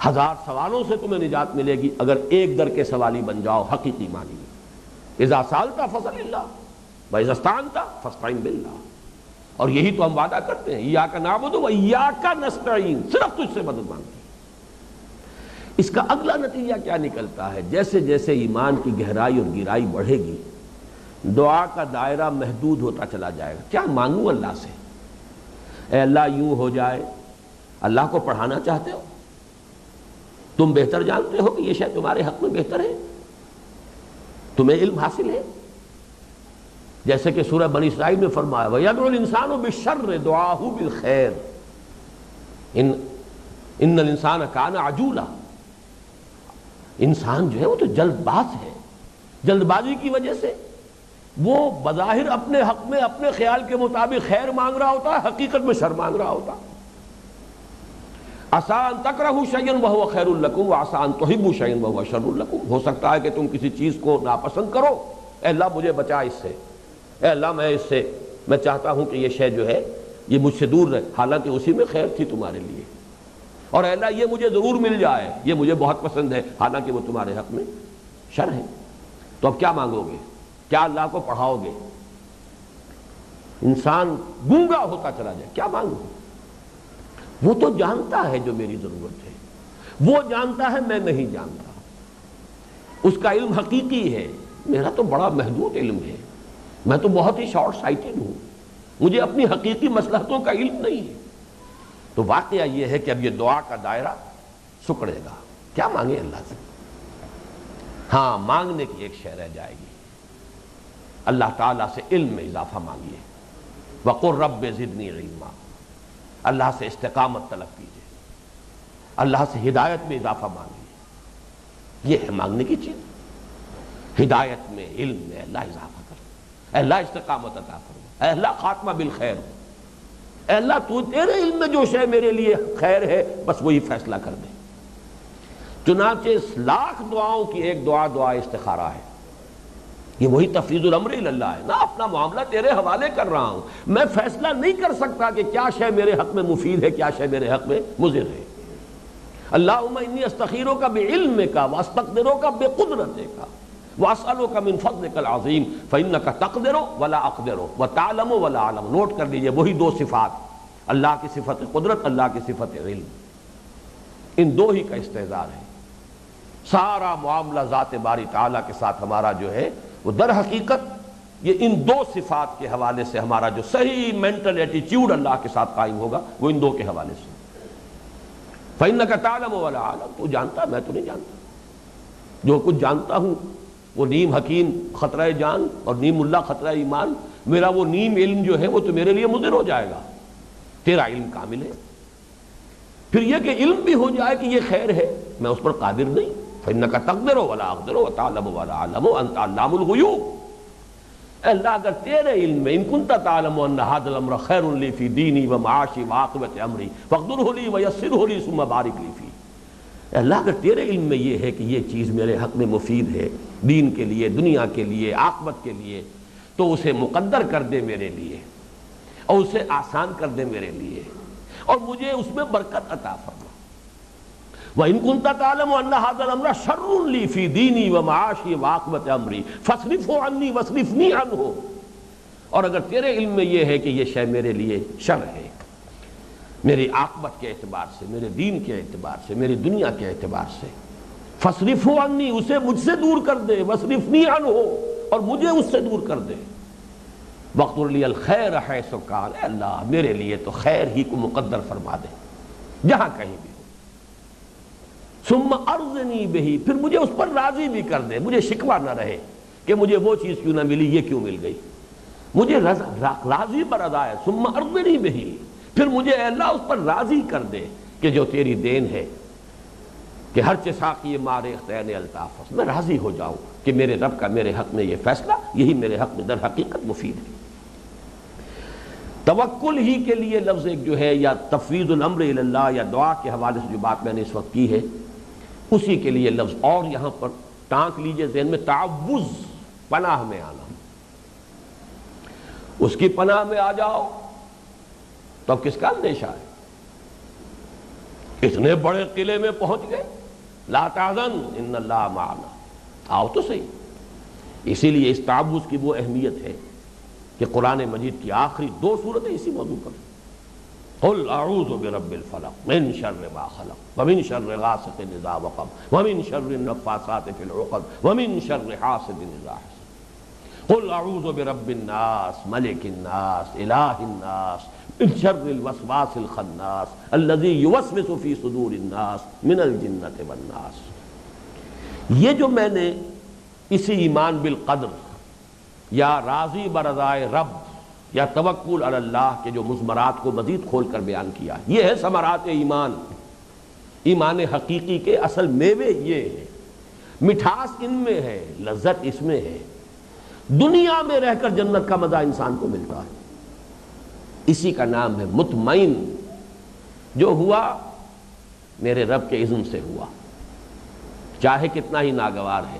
A: 1000 سوالوں سے تمہیں نجات ملے گی اگر ایک در کے سوالی بن جاؤ حقیقی معنی میں. اذا سالت فصل اللہ واذا استعنت فاستعن باللہ. اور یہی تو ہم وعدہ کرتے ہیں، ایاک نعبد و ایاک نستعین، صرف تجھ سے مدد مانگتے ہیں. اس کا اگلا نتیجہ کیا نکلتا ہے؟ جیسے جیسے ایمان کی گہرائی اور گہرائی بڑھے گی، دعا کا دائرہ محدود ہوتا چلا جائے گا. کیا مانگوں اللہ سے؟ اے اللہ یوں ہو جائے. اللہ کو پڑھانا چاہتے ہو؟ تم بہتر جانتے ہو کہ یہ شاید تمہارے حق میں بہتر ہے، تمہیں علم حاصل ہے. جیسے کہ سورہ بنی اسرائیل میں فرمایا وَيَدْعُ الْإِنسَانُ بِالشَّرِّ دُعَاهُ بِالْخَيْرِ إِنَّ الْإِنسَانَ كَانَ عَجُولًا. انسان جو ہے وہ تو جلد باز ہے. جلد بازی کی وجہ سے وہ بظاہر اپنے حق میں اپنے خیال کے مطابق خیر مانگ رہا ہوتا ہے، حقیقت میں شر مانگ رہا ہوتا. عَسَىٰ أَن تَكْرَهُوا شَيْئًا وَهُوَ خَيْرٌ لَكُمْ وَعَسَىٰ أَن تُحِبُّوا شَيْئًا وَهُوَ شَرٌّ لَكُمْ. ہو سکتا ہے کہ تم کسی چیز کو ناپسند کرو، اے اللہ مجھے بچا اس سے، اے اللہ میں چاہتا ہوں کہ یہ شے جو ہے یہ مجھ سے دور رہے، حالانکہ اسی میں خیر تھی تمہارے لیے. اور اے اللہ یہ مجھے ضرور مل جائے، یہ مجھے بہت پسند ہے، حالانکہ وہ تمہارے حق میں شر ہے. تو اب کیا مانگو گے؟ کیا اللہ کو پڑھاؤ گے؟ انسان گونگا ہوتا چلا جائے، کیا مانگو؟ وہ تو جانتا ہے جو میری ضرورت ہے، وہ جانتا ہے میں نہیں جانتا. اس کا علم حقیقی ہے، میرا تو بڑا محدود علم ہے، میں تو بہت ہی شارٹ سائٹڈ ہوں، مجھے اپنی حقیقی مصلحتوں کا علم نہیں ہے. تو واقعہ یہ ہے کہ اب یہ دعا کا دائرہ سکڑے گا. کیا مانگے اللہ سے؟ ہاں مانگنے کی ایک شے رہ جائے گی. اللہ تعالیٰ سے علم میں اضافہ مانگیے. وَقُلْ رَبِّ زِدْنِي عِلْمًا. اللہ سے استقامت طلب کیجیے، اللہ سے ہدایت میں اضافہ مانگیے. یہ ہے مانگنے کی چیز. ہدایت میں، علم میں اللہ اضافہ کر، اے اللہ استقامت عطا فرما، اے اللہ خاتمہ بالخیر، اے اللہ تو تیرے علم میں جو شے میرے لیے خیر ہے بس وہی فیصلہ کر دے. چنانچہ 1,00,000 دعاؤں کی ایک دعا استخارہ ہے. یہ وہی تفویض الامر اللہ ہے نا. اپنا معاملہ تیرے حوالے کر رہا ہوں، میں فیصلہ نہیں کر سکتا کہ کیا شے میرے حق میں مفید ہے، کیا شے میرے حق میں مضر ہے. اللہم انی استخیرک بعلمک واستقدرک بقدرتک واسألک من فضلک العظیم فإنک تقدر ولا اقدر وتعلم ولا اعلم. نوٹ کر لیجئے وہی 2 صفات، اللہ کی صفت قدرت، اللہ کی صفت علم، ان 2 ہی کا استحضار ہے. سارا معاملہ ذات باری تعالیٰ کے ساتھ ہمارا جو ہے وہ در حقیقت یہ ان 2 صفات کے حوالے سے ہمارا جو صحیح مینٹل ایٹیچیوڈ اللہ کے ساتھ قائم ہوگا وہ ان 2 کے حوالے سے. فَإِنَّكَ تَعْلَمُ وَلَا أَعْلَمُ. تو جانتا، میں تو نہیں جانتا. جو کچھ جانتا ہوں وہ نیم حکیم خطرہ جان اور نیم اللہ خطرہ ایمان. میرا وہ نیم علم جو ہے وہ تو میرے لیے مضر ہو جائے گا. تیرا علم کامل ہے. پھر یہ کہ علم بھی ہو جائے کہ یہ خیر ہے، میں اس پر قادر نہیں. فَإِنَّكَ تَقْدِرُ وَلَا أَقْدِرُ وَتَعْلَمُ وَلَا أَعْلَمُ وَأَنْتَ عَلَّامُ الْغُيُوبِ. اے اللہ اگر تیرے علم میں ان كنت تعلم ان هذا الامر خیر لی فی دینی و معاشی و عاقبت امری فاقدرہ لی ویسرہ لی ثم بارک لی فی. اے اللہ اگر تیرے علم میں یہ ہے کہ یہ چیز میرے حق میں مفید ہے، دین کے لیے، دنیا کے لیے، عاقبت کے لیے، تو اسے مقدر کر دے میرے لیے، اور اسے آسان کر دے میرے لیے، اور مجھے اس میں برکت عطا فرما۔ وَإِن كُنتَ تَعْلَمُ أَنَّ هَذَا الْأَمْرَ شَرٌّ لِّي فِي دِينِي وَمَعَاشِي وَعَاقِبَةِ أَمْرِي فَاصْرِفْهُ عَنِّي وَاصْرِفْنِي عَنْهُ، اور اگر تیرے علم میں یہ ہے کہ یہ شے میرے لیے شر ہے، میری عاقبت کے اعتبار سے، میرے دین کے اعتبار سے، میری دنیا کے اعتبار سے، فَاصْرِفْهُ عَنِّي، اسے مجھ سے دور کر دے، وَاصْرِفْنِي عَنْهُ، اور مجھے اس سے دور کر دے۔ وَاقْدُرْ لِي الْخَيْرَ حَيْثُ كَانَ، اے اللہ میرے لیے تو خیر ہی کو مقدر فرما دے جہاں کہیں بھی۔ ثم ارضنی بہی، پھر مجھے اس پر راضی بھی کر دے، مجھے شکوہ نہ رہے کہ مجھے وہ چیز کیوں نہ ملی، یہ کیوں مل گئی، مجھے راضی برضا ہے۔ ثم ارضنی بہی، پھر مجھے اے اللہ اس پر راضی کر دے کہ جو تیری دین ہے کہ ہر ساقی مار اختین الطاف، میں راضی ہو جاؤں کہ میرے رب کا میرے حق میں یہ فیصلہ، یہی میرے حق میں در حقیقت مفید ہے۔ توکل ہی کے لیے لفظ ایک جو ہے، یا تفویض الامر الی اللہ، یا دعا کے حوالے سے جو بات میں نے اس وقت کی ہے، اسی کے لیے لفظ اور یہاں پر ٹانک لیجئے ذہن میں، تعوذ، پناہ میں آنا۔ اس کی پناہ میں آ جاؤ تو اب کس کا اندیشہ ہے؟ اتنے بڑے قلعے میں پہنچ گئے، لا تحزن ان اللہ معنا، آؤ تو صحیح۔ اسی لیے اس تعوذ کی وہ اہمیت ہے کہ قرآن مجید کی آخری 2 سورتیں اسی موضوع پر۔ قل اعوذ برب الفلق من شر ما خلق ومن شر غاسق اذا وقب ومن شر النفاثات في العقد ومن شر حاسد اذا حسد، قل اعوذ برب الناس ملك الناس اله الناس من شر الوسواس الخناس الذي يوسوس في صدور الناس من الجنة والناس۔ یہ جو میں نے اسی ایمان بالقدر یا راضی برضائے رب یا توکل علی اللہ کے جو مضمرات کو مزید کھول کر بیان کیا، یہ ہے ثمرات ایمان۔ ایمان حقیقی کے اصل میوے یہ ہے، مٹھاس ان میں ہے، لذت اس میں ہے، دنیا میں رہ کر جنت کا مزہ انسان کو ملتا ہے۔ اسی کا نام ہے مطمئن، جو ہوا میرے رب کے اذن سے ہوا، چاہے کتنا ہی ناگوار ہے،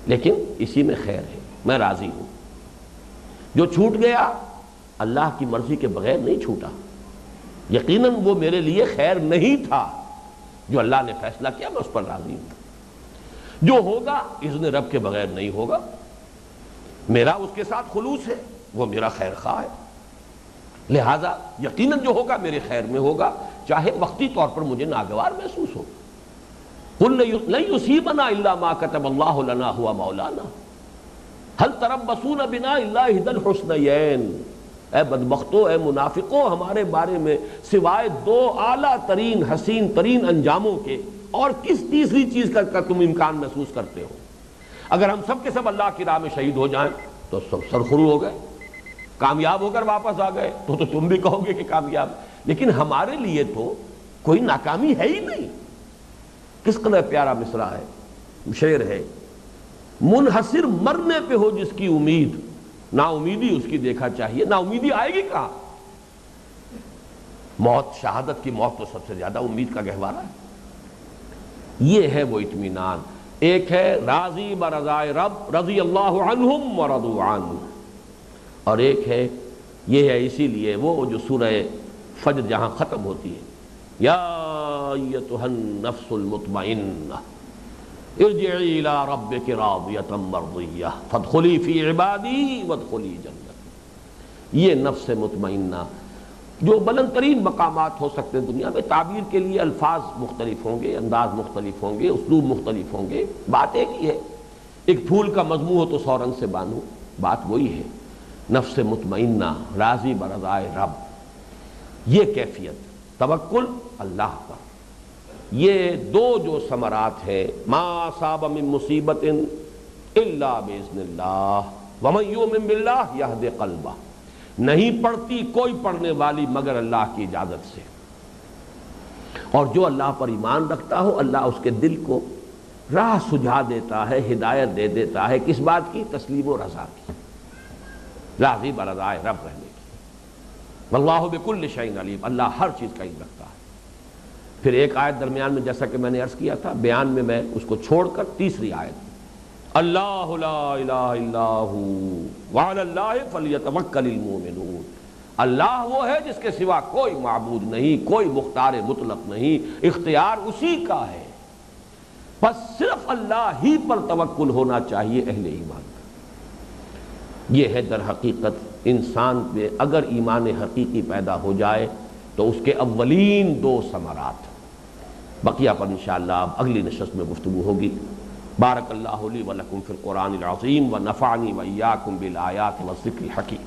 A: لیکن اسی میں خیر ہے، میں راضی ہوں۔ جو چھوٹ گیا اللہ کی مرضی کے بغیر نہیں چھوٹا، یقیناً وہ میرے لیے خیر نہیں تھا، جو اللہ نے فیصلہ کیا میں اس پر راضی ہوں۔ جو ہوگا اذن رب کے بغیر نہیں ہوگا، میرا اس کے ساتھ خلوص ہے، وہ میرا خیر خواہ ہے، لہذا یقیناً جو ہوگا میرے خیر میں ہوگا، چاہے وقتی طور پر مجھے ناگوار محسوس ہو۔ قل لن یصیبنا الا ما کتب اللہ لنا هو مولانا هل تربصون بنا الا احدى الحسنیین، اے بدبختو، اے منافقو، ہمارے بارے میں سوائے 2 اعلیٰ ترین حسین ترین انجاموں کے اور کس تیسری چیز کا تم امکان محسوس کرتے ہو؟ اگر ہم سب کے سب اللہ کی راہ میں شہید ہو جائیں تو سب سرخرو ہو گئے، کامیاب ہو کر واپس آ گئے تو تم بھی کہو گے کہ کامیاب، لیکن ہمارے لیے تو کوئی ناکامی ہے ہی نہیں۔ کس قدر پیارا مصرع ہے، شعر ہے، منحصر مرنے پہ ہو جس کی امید، نا امیدی اس کی دیکھا چاہیے، نا امیدی آئے گی کہاں؟ موت، شہادت کی موت تو سب سے زیادہ امید کا گہوارہ ہے۔ یہ ہے وہ اطمینان۔ ایک ہے راضی برضائے رب، رضی اللہ عنہم ورضوا عنہ، اور ایک ہے یہ ہے اسی لیے وہ جو سورہ فجر جہاں ختم ہوتی ہے، یا ایتھا النفس المطمئنہ ارجعی الی ربک راضیۃ مرضیہ فادخلی فی عبادی وادخلی جنتی۔ یہ نفس مطمئنہ جو بلند ترین مقامات ہو سکتے ہیں دنیا میں، تعبیر کے لیے الفاظ مختلف ہوں گے، انداز مختلف ہوں گے، اسلوب مختلف ہوں گے، بات ایک ہی ہے۔ ایک پھول کا مضمون ہو تو 100 رنگ سے باندھو، بات وہی ہے۔ نفس مطمئنہ، راضی برضائے رب، یہ کیفیت توکل اللہ پر، یہ 2 جو ثمرات ہیں، ما اصاب من مصیبت الا باذن اللہ ومن یؤمن باللہ یہد قلبہ، نہیں پڑتی کوئی پڑھنے والی مگر اللہ کی اجازت سے، اور جو اللہ پر ایمان رکھتا ہو اللہ اس کے دل کو راہ سجھا دیتا ہے، ہدایت دے دیتا ہے، کس بات کی؟ تسلیم و رضا کی، راضی برضائے رب رہنے کی۔ واللہ بکل شیء علیم، اللہ ہر چیز کا علم رکھتا ہے۔ پھر ایک آیت درمیان میں جیسا کہ میں نے عرض کیا تھا، بیان میں اس کو چھوڑ کر تیسری آیت اللہ لا الہ الا ہو وعلی اللہ فلیتوکل المؤمنون، اللہ وہ ہے جس کے سوا کوئی معبود نہیں، کوئی مختار مطلق نہیں، اختیار اسی کا ہے، بس صرف اللہ ہی پر توکل ہونا چاہیے اہل ایمان کا۔ یہ ہے در حقیقت انسان میں اگر ایمان حقیقی پیدا ہو جائے تو اس کے اولین دو ثمرات۔ بقیہ پر انشاءاللہ اب اگلی نشست میں گفتگو ہوگی۔ بارک اللہ لی و لکم فی القرآن العظیم و نفعنی و ایاکم بالآیات والذکر الحکیم۔